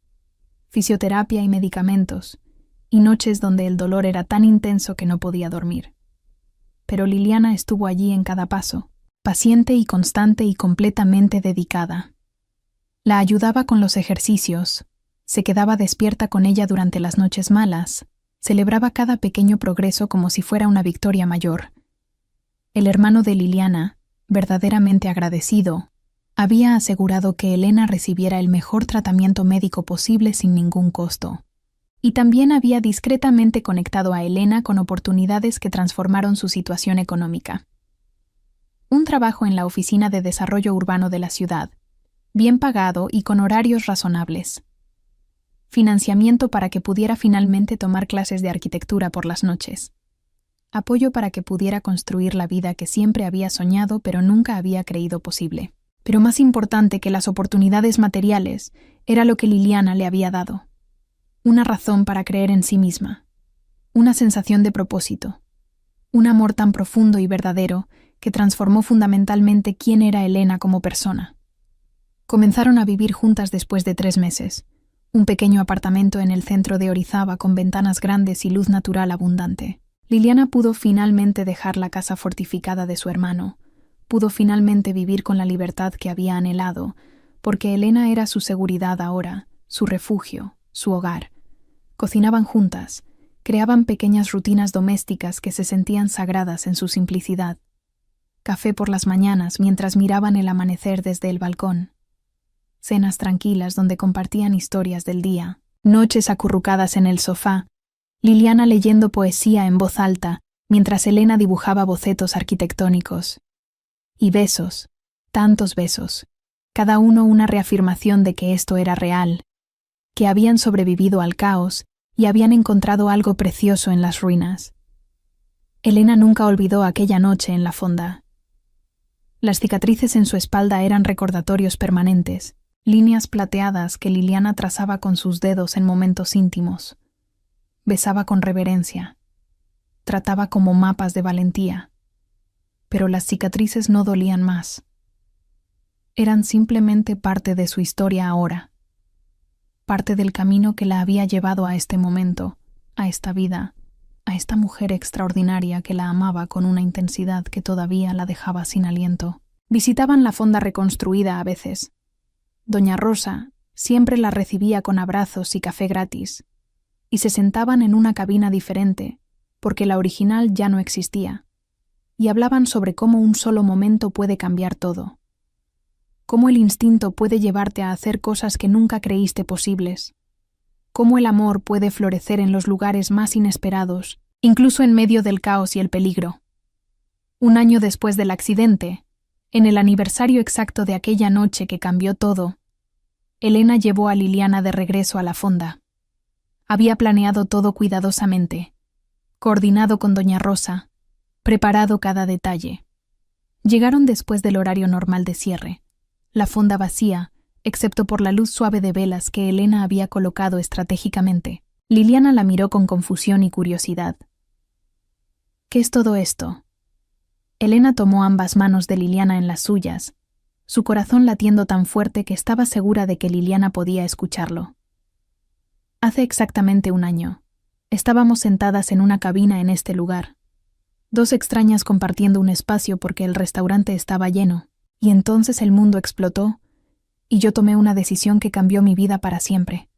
fisioterapia y medicamentos, y noches donde el dolor era tan intenso que no podía dormir. Pero Liliana estuvo allí en cada paso, paciente y constante y completamente dedicada. La ayudaba con los ejercicios, se quedaba despierta con ella durante las noches malas, celebraba cada pequeño progreso como si fuera una victoria mayor. El hermano de Liliana, verdaderamente agradecido, había asegurado que Elena recibiera el mejor tratamiento médico posible sin ningún costo. Y también había discretamente conectado a Elena con oportunidades que transformaron su situación económica. Un trabajo en la Oficina de Desarrollo Urbano de la ciudad, bien pagado y con horarios razonables. Financiamiento para que pudiera finalmente tomar clases de arquitectura por las noches. Apoyo para que pudiera construir la vida que siempre había soñado pero nunca había creído posible. Pero más importante que las oportunidades materiales era lo que Liliana le había dado. Una razón para creer en sí misma. Una sensación de propósito. Un amor tan profundo y verdadero que transformó fundamentalmente quién era Elena como persona. Comenzaron a vivir juntas después de 3 meses. Un pequeño apartamento en el centro de Orizaba con ventanas grandes y luz natural abundante. Liliana pudo finalmente dejar la casa fortificada de su hermano. Pudo finalmente vivir con la libertad que había anhelado, porque Elena era su seguridad ahora, su refugio, su hogar. Cocinaban juntas, creaban pequeñas rutinas domésticas que se sentían sagradas en su simplicidad. Café por las mañanas mientras miraban el amanecer desde el balcón. Cenas tranquilas donde compartían historias del día. Noches acurrucadas en el sofá, Liliana leyendo poesía en voz alta mientras Elena dibujaba bocetos arquitectónicos. Y besos, tantos besos, cada uno una reafirmación de que esto era real, que habían sobrevivido al caos y habían encontrado algo precioso en las ruinas. Elena nunca olvidó aquella noche en la fonda. Las cicatrices en su espalda eran recordatorios permanentes, líneas plateadas que Liliana trazaba con sus dedos en momentos íntimos. Besaba con reverencia. Trataba como mapas de valentía. Pero las cicatrices no dolían más. Eran simplemente parte de su historia ahora. Parte del camino que la había llevado a este momento, a esta vida, a esta mujer extraordinaria que la amaba con una intensidad que todavía la dejaba sin aliento. Visitaban la fonda reconstruida a veces. Doña Rosa siempre la recibía con abrazos y café gratis, y se sentaban en una cabina diferente, porque la original ya no existía, y hablaban sobre cómo un solo momento puede cambiar todo. Cómo el instinto puede llevarte a hacer cosas que nunca creíste posibles. Cómo el amor puede florecer en los lugares más inesperados, incluso en medio del caos y el peligro. 1 año después del accidente, en el aniversario exacto de aquella noche que cambió todo, Elena llevó a Liliana de regreso a la fonda. Había planeado todo cuidadosamente, coordinado con doña Rosa, preparado cada detalle. Llegaron después del horario normal de cierre, la fonda vacía, excepto por la luz suave de velas que Elena había colocado estratégicamente. Liliana la miró con confusión y curiosidad. ¿Qué es todo esto? Elena tomó ambas manos de Liliana en las suyas, su corazón latiendo tan fuerte que estaba segura de que Liliana podía escucharlo. Hace exactamente 1 año, estábamos sentadas en una cabina en este lugar, 2 extrañas compartiendo un espacio porque el restaurante estaba lleno, y entonces el mundo explotó, y yo tomé una decisión que cambió mi vida para siempre.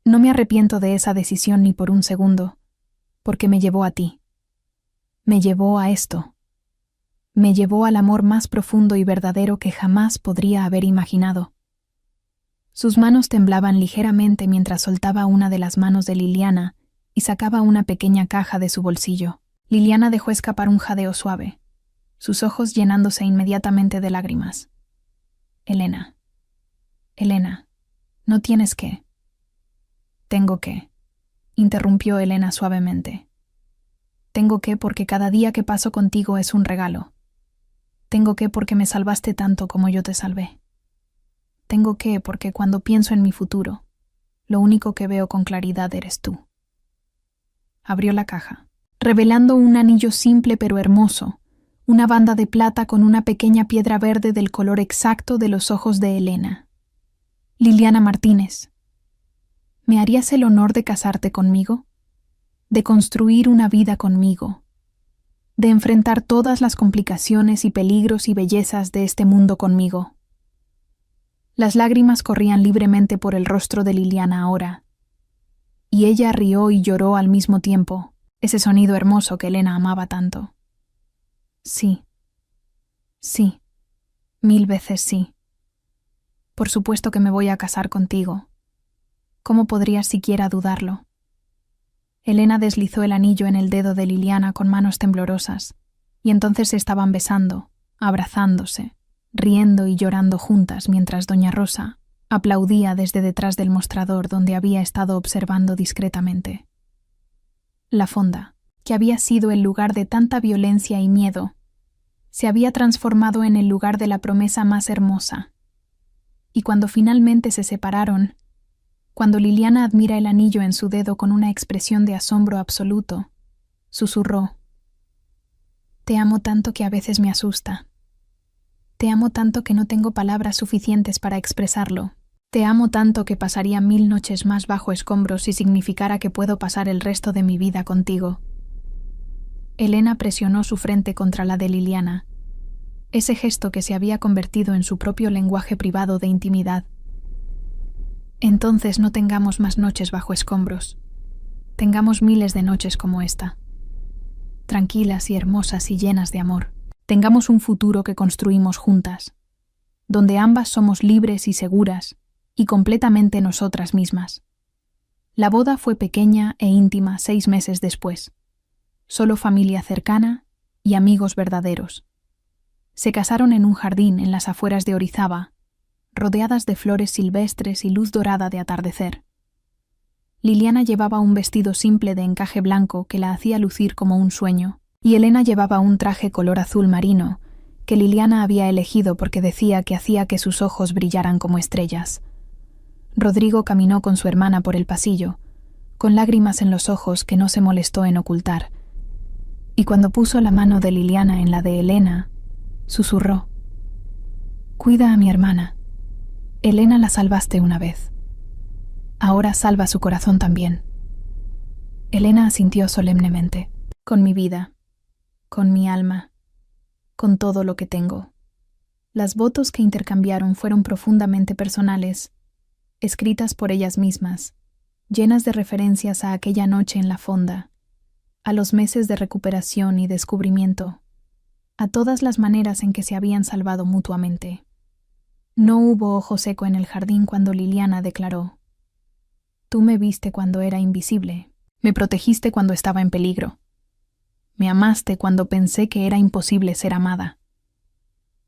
No me arrepiento de esa decisión ni por un segundo, porque me llevó a ti. Me llevó a esto. Me llevó al amor más profundo y verdadero que jamás podría haber imaginado. Sus manos temblaban ligeramente mientras soltaba una de las manos de Liliana y sacaba una pequeña caja de su bolsillo. Liliana dejó escapar un jadeo suave, sus ojos llenándose inmediatamente de lágrimas. Elena, no tienes que. Tengo que, interrumpió Elena suavemente. Tengo que porque cada día que paso contigo es un regalo. Tengo que porque me salvaste tanto como yo te salvé. Tengo que porque cuando pienso en mi futuro, lo único que veo con claridad eres tú. Abrió la caja. revelando un anillo simple pero hermoso, una banda de plata con una pequeña piedra verde del color exacto de los ojos de Elena. Liliana Martínez, ¿me harías el honor de casarte conmigo? De construir una vida conmigo, de enfrentar todas las complicaciones y peligros y bellezas de este mundo conmigo. Las lágrimas corrían libremente por el rostro de Liliana ahora, y ella rió y lloró al mismo tiempo, ese sonido hermoso que Elena amaba tanto. Sí, sí, 1000 veces sí. Por supuesto que me voy a casar contigo. ¿Cómo podrías siquiera dudarlo? Elena deslizó el anillo en el dedo de Liliana con manos temblorosas, y entonces se estaban besando, abrazándose, riendo y llorando juntas mientras doña Rosa aplaudía desde detrás del mostrador donde había estado observando discretamente. La fonda, que había sido el lugar de tanta violencia y miedo, se había transformado en el lugar de la promesa más hermosa. Y cuando finalmente se separaron, cuando Liliana admira el anillo en su dedo con una expresión de asombro absoluto, susurró: «Te amo tanto que a veces me asusta. Te amo tanto que no tengo palabras suficientes para expresarlo. Te amo tanto que pasaría 1000 noches más bajo escombros si significara que puedo pasar el resto de mi vida contigo». Elena presionó su frente contra la de Liliana, ese gesto que se había convertido en su propio lenguaje privado de intimidad. Entonces no tengamos más noches bajo escombros. Tengamos miles de noches como esta. Tranquilas y hermosas y llenas de amor. Tengamos un futuro que construimos juntas, donde ambas somos libres y seguras y completamente nosotras mismas. La boda fue pequeña e íntima 6 meses después. Solo familia cercana y amigos verdaderos. Se casaron en un jardín en las afueras de Orizaba, rodeadas de flores silvestres y luz dorada de atardecer. Liliana llevaba un vestido simple de encaje blanco que la hacía lucir como un sueño, y Elena llevaba un traje color azul marino que Liliana había elegido porque decía que hacía que sus ojos brillaran como estrellas. Rodrigo caminó con su hermana por el pasillo, con lágrimas en los ojos que no se molestó en ocultar, y cuando puso la mano de Liliana en la de Elena, susurró: «Cuida a mi hermana. Elena la salvaste una vez. Ahora salva su corazón también». Elena asintió solemnemente. «Con mi vida, con mi alma, con todo lo que tengo». Las votos que intercambiaron fueron profundamente personales, escritas por ellas mismas, llenas de referencias a aquella noche en la fonda, a los meses de recuperación y descubrimiento, a todas las maneras en que se habían salvado mutuamente. No hubo ojo seco en el jardín cuando Liliana declaró: «Tú me viste cuando era invisible, me protegiste cuando estaba en peligro, me amaste cuando pensé que era imposible ser amada.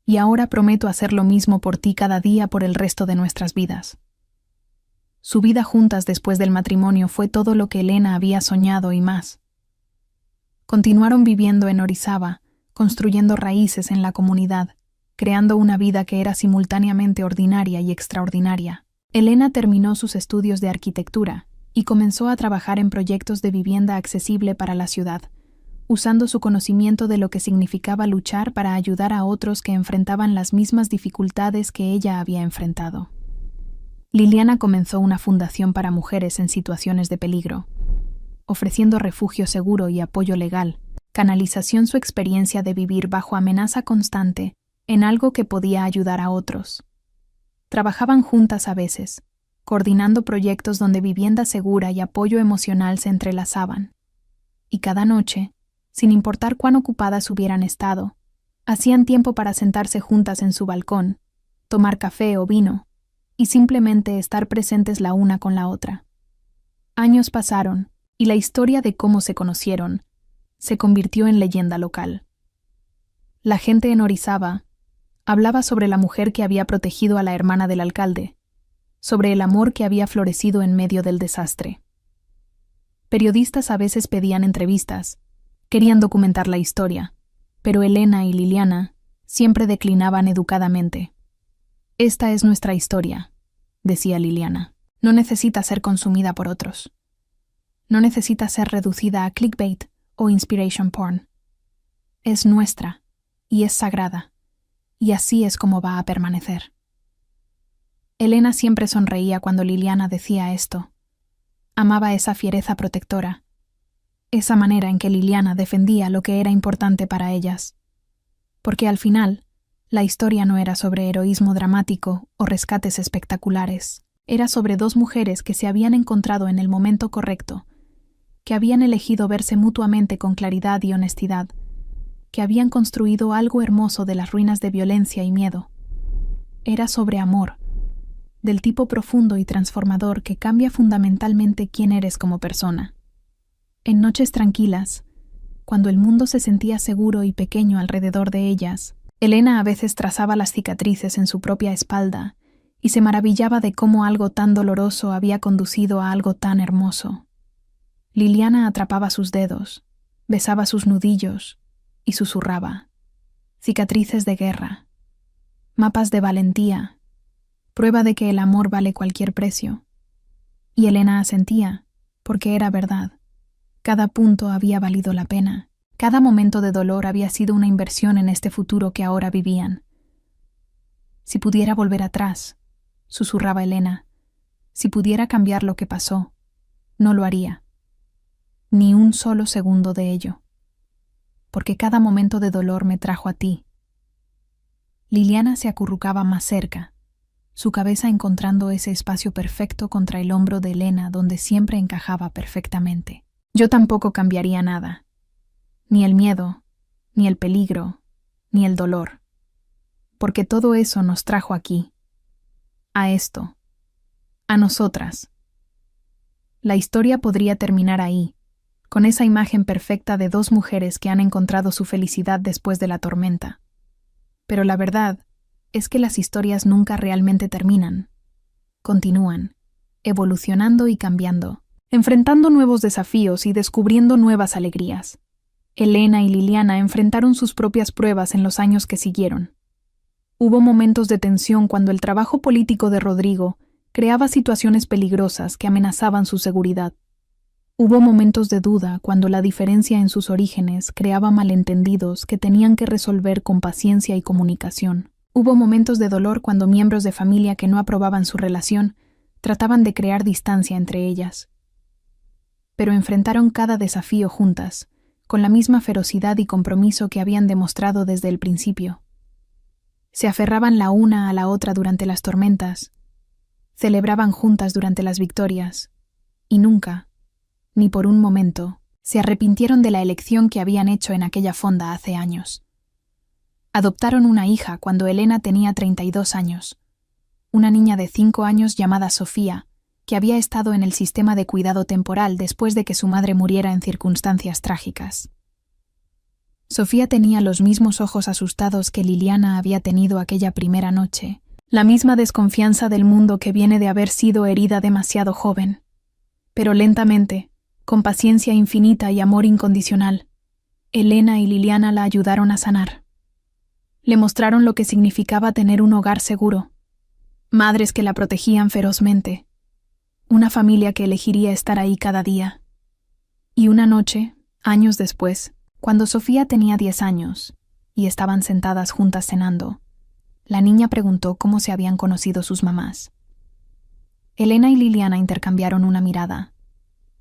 Y ahora prometo hacer lo mismo por ti cada día por el resto de nuestras vidas». Su vida juntas después del matrimonio fue todo lo que Elena había soñado y más. Continuaron viviendo en Orizaba, construyendo raíces en la comunidad, creando una vida que era simultáneamente ordinaria y extraordinaria. Elena terminó sus estudios de arquitectura y comenzó a trabajar en proyectos de vivienda accesible para la ciudad, usando su conocimiento de lo que significaba luchar para ayudar a otros que enfrentaban las mismas dificultades que ella había enfrentado. Liliana comenzó una fundación para mujeres en situaciones de peligro, ofreciendo refugio seguro y apoyo legal, canalización su experiencia de vivir bajo amenaza constante en algo que podía ayudar a otros. Trabajaban juntas a veces, coordinando proyectos donde vivienda segura y apoyo emocional se entrelazaban. Y cada noche, sin importar cuán ocupadas hubieran estado, hacían tiempo para sentarse juntas en su balcón, tomar café o vino, y simplemente estar presentes la una con la otra. Años pasaron, y la historia de cómo se conocieron se convirtió en leyenda local. La gente en Orizaba hablaba sobre la mujer que había protegido a la hermana del alcalde, sobre el amor que había florecido en medio del desastre. Periodistas a veces pedían entrevistas, querían documentar la historia, pero Elena y Liliana siempre declinaban educadamente. «Esta es nuestra historia», decía Liliana. «No necesita ser consumida por otros. No necesita ser reducida a clickbait o inspiration porn. Es nuestra, y es sagrada, y así es como va a permanecer. Elena siempre sonreía cuando Liliana decía esto. Amaba esa fiereza protectora, esa manera en que Liliana defendía lo que era importante para ellas. Porque al final, la historia no era sobre heroísmo dramático o rescates espectaculares. Era sobre dos mujeres que se habían encontrado en el momento correcto, que habían elegido verse mutuamente con claridad y honestidad, que habían construido algo hermoso de las ruinas de violencia y miedo. Era sobre amor, del tipo profundo y transformador que cambia fundamentalmente quién eres como persona. En noches tranquilas, cuando el mundo se sentía seguro y pequeño alrededor de ellas, Elena a veces trazaba las cicatrices en su propia espalda y se maravillaba de cómo algo tan doloroso había conducido a algo tan hermoso. Liliana atrapaba sus dedos, besaba sus nudillos y susurraba: cicatrices de guerra, mapas de valentía, prueba de que el amor vale cualquier precio. Y Elena asentía, porque era verdad. Cada punto había valido la pena. Cada momento de dolor había sido una inversión en este futuro que ahora vivían. Si pudiera volver atrás, susurraba Elena, si pudiera cambiar lo que pasó, no lo haría. Ni un solo segundo de ello. Porque cada momento de dolor me trajo a ti. Liliana se acurrucaba más cerca, su cabeza encontrando ese espacio perfecto contra el hombro de Elena donde siempre encajaba perfectamente. Yo tampoco cambiaría nada. Ni el miedo, ni el peligro, ni el dolor. Porque todo eso nos trajo aquí. A esto. A nosotras. La historia podría terminar ahí, con esa imagen perfecta de dos mujeres que han encontrado su felicidad después de la tormenta. Pero la verdad es que las historias nunca realmente terminan. Continúan, evolucionando y cambiando, enfrentando nuevos desafíos y descubriendo nuevas alegrías. Elena y Liliana enfrentaron sus propias pruebas en los años que siguieron. Hubo momentos de tensión cuando el trabajo político de Rodrigo creaba situaciones peligrosas que amenazaban su seguridad. Hubo momentos de duda cuando la diferencia en sus orígenes creaba malentendidos que tenían que resolver con paciencia y comunicación. Hubo momentos de dolor cuando miembros de familia que no aprobaban su relación trataban de crear distancia entre ellas. Pero enfrentaron cada desafío juntas, con la misma ferocidad y compromiso que habían demostrado desde el principio. Se aferraban la una a la otra durante las tormentas, celebraban juntas durante las victorias, y nunca, ni por un momento, se arrepintieron de la elección que habían hecho en aquella fonda hace años. Adoptaron una hija cuando Elena tenía 32 años, una niña de 5 años llamada Sofía, que había estado en el sistema de cuidado temporal después de que su madre muriera en circunstancias trágicas. Sofía tenía los mismos ojos asustados que Liliana había tenido aquella primera noche, la misma desconfianza del mundo que viene de haber sido herida demasiado joven. Pero lentamente, con paciencia infinita y amor incondicional, Elena y Liliana la ayudaron a sanar. Le mostraron lo que significaba tener un hogar seguro, madres que la protegían ferozmente, una familia que elegiría estar ahí cada día. Y una noche, años después, cuando Sofía tenía 10 años y estaban sentadas juntas cenando, la niña preguntó cómo se habían conocido sus mamás. Elena y Liliana intercambiaron una mirada,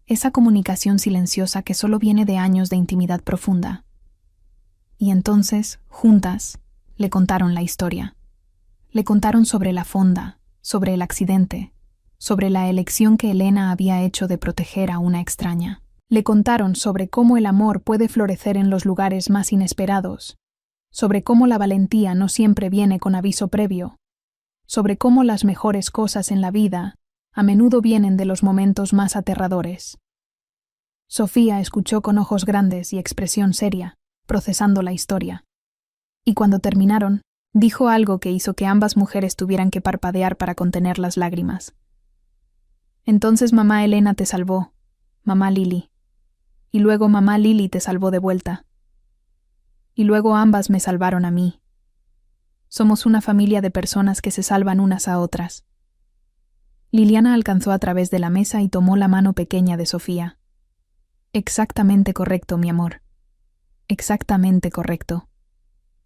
esa comunicación silenciosa que solo viene de años de intimidad profunda. Y entonces, juntas, le contaron la historia. Le contaron sobre la fonda, sobre el accidente, sobre la elección que Elena había hecho de proteger a una extraña. Le contaron sobre cómo el amor puede florecer en los lugares más inesperados, sobre cómo la valentía no siempre viene con aviso previo, sobre cómo las mejores cosas en la vida a menudo vienen de los momentos más aterradores. Sofía escuchó con ojos grandes y expresión seria, procesando la historia. Y cuando terminaron, dijo algo que hizo que ambas mujeres tuvieran que parpadear para contener las lágrimas. Entonces mamá Elena te salvó, mamá Lili. Y luego mamá Lili te salvó de vuelta. Y luego ambas me salvaron a mí. Somos una familia de personas que se salvan unas a otras. Liliana alcanzó a través de la mesa y tomó la mano pequeña de Sofía. Exactamente correcto, mi amor. Exactamente correcto.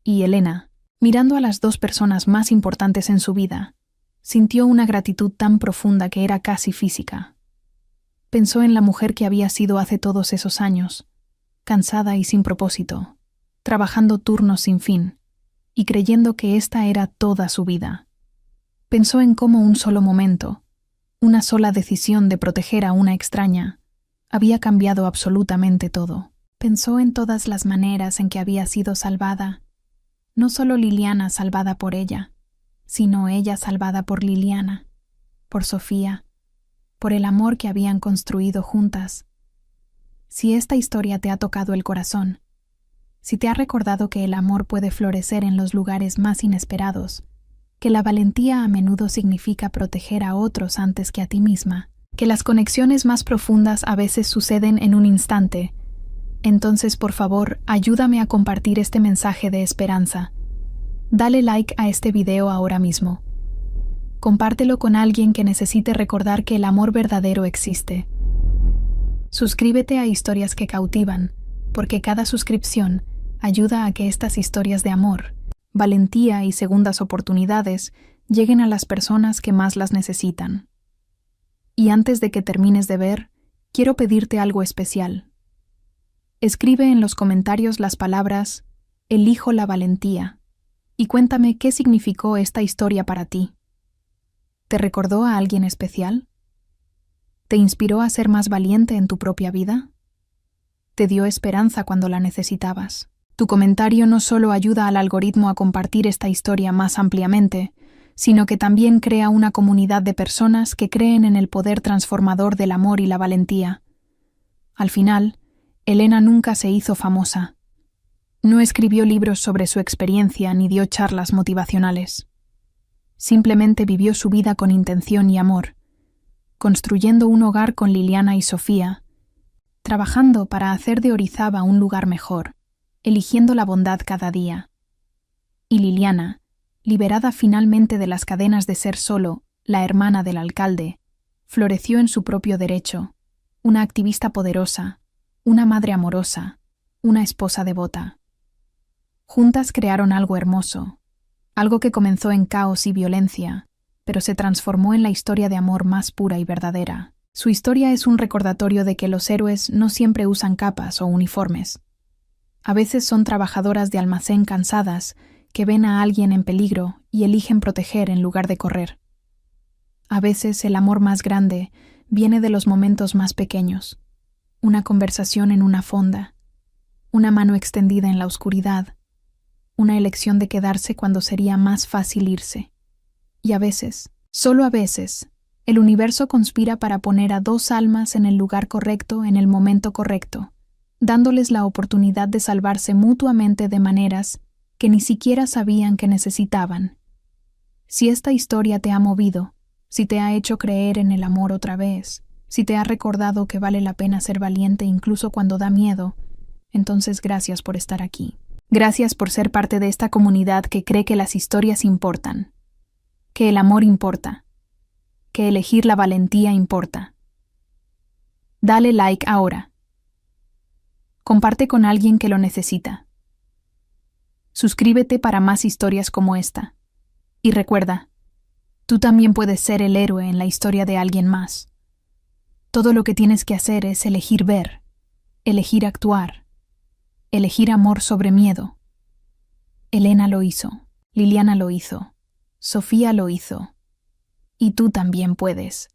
Y Elena, mirando a las dos personas más importantes en su vida, sintió una gratitud tan profunda que era casi física. Pensó en la mujer que había sido hace todos esos años, cansada y sin propósito, trabajando turnos sin fin, y creyendo que esta era toda su vida. Pensó en cómo un solo momento, una sola decisión de proteger a una extraña, había cambiado absolutamente todo. Pensó en todas las maneras en que había sido salvada, no solo Liliana salvada por ella, sino ella salvada por Liliana, por Sofía, por el amor que habían construido juntas. Si esta historia te ha tocado el corazón, si te ha recordado que el amor puede florecer en los lugares más inesperados, que la valentía a menudo significa proteger a otros antes que a ti misma, que las conexiones más profundas a veces suceden en un instante, entonces por favor ayúdame a compartir este mensaje de esperanza. Dale like a este video ahora mismo. Compártelo con alguien que necesite recordar que el amor verdadero existe. Suscríbete a Historias que Cautivan, porque cada suscripción ayuda a que estas historias de amor, valentía y segundas oportunidades lleguen a las personas que más las necesitan. Y antes de que termines de ver, quiero pedirte algo especial. Escribe en los comentarios las palabras «Elijo la valentía» y cuéntame qué significó esta historia para ti. ¿Te recordó a alguien especial? ¿Te inspiró a ser más valiente en tu propia vida? ¿Te dio esperanza cuando la necesitabas? Tu comentario no solo ayuda al algoritmo a compartir esta historia más ampliamente, sino que también crea una comunidad de personas que creen en el poder transformador del amor y la valentía. Al final, Elena nunca se hizo famosa. No escribió libros sobre su experiencia ni dio charlas motivacionales. Simplemente vivió su vida con intención y amor, construyendo un hogar con Liliana y Sofía, trabajando para hacer de Orizaba un lugar mejor, eligiendo la bondad cada día. Y Liliana, liberada finalmente de las cadenas de ser solo la hermana del alcalde, floreció en su propio derecho, una activista poderosa, una madre amorosa, una esposa devota. Juntas crearon algo hermoso, algo que comenzó en caos y violencia, pero se transformó en la historia de amor más pura y verdadera. Su historia es un recordatorio de que los héroes no siempre usan capas o uniformes. A veces son trabajadoras de almacén cansadas que ven a alguien en peligro y eligen proteger en lugar de correr. A veces el amor más grande viene de los momentos más pequeños. Una conversación en una fonda, una mano extendida en la oscuridad, una elección de quedarse cuando sería más fácil irse. Y a veces, solo a veces, el universo conspira para poner a dos almas en el lugar correcto en el momento correcto, dándoles la oportunidad de salvarse mutuamente de maneras que ni siquiera sabían que necesitaban. Si esta historia te ha movido, si te ha hecho creer en el amor otra vez, si te ha recordado que vale la pena ser valiente incluso cuando da miedo, entonces gracias por estar aquí. Gracias por ser parte de esta comunidad que cree que las historias importan, que el amor importa, que elegir la valentía importa. Dale like ahora. Comparte con alguien que lo necesita. Suscríbete para más historias como esta. Y recuerda, tú también puedes ser el héroe en la historia de alguien más. Todo lo que tienes que hacer es elegir ver, elegir actuar, elegir amor sobre miedo. Elena lo hizo, Liliana lo hizo, Sofía lo hizo. Y tú también puedes.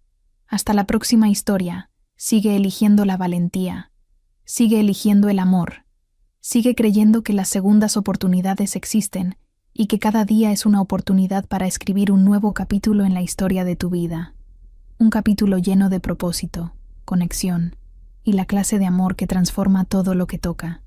Hasta la próxima historia, sigue eligiendo la valentía, sigue eligiendo el amor. Sigue creyendo que las segundas oportunidades existen y que cada día es una oportunidad para escribir un nuevo capítulo en la historia de tu vida. Un capítulo lleno de propósito, conexión y la clase de amor que transforma todo lo que toca.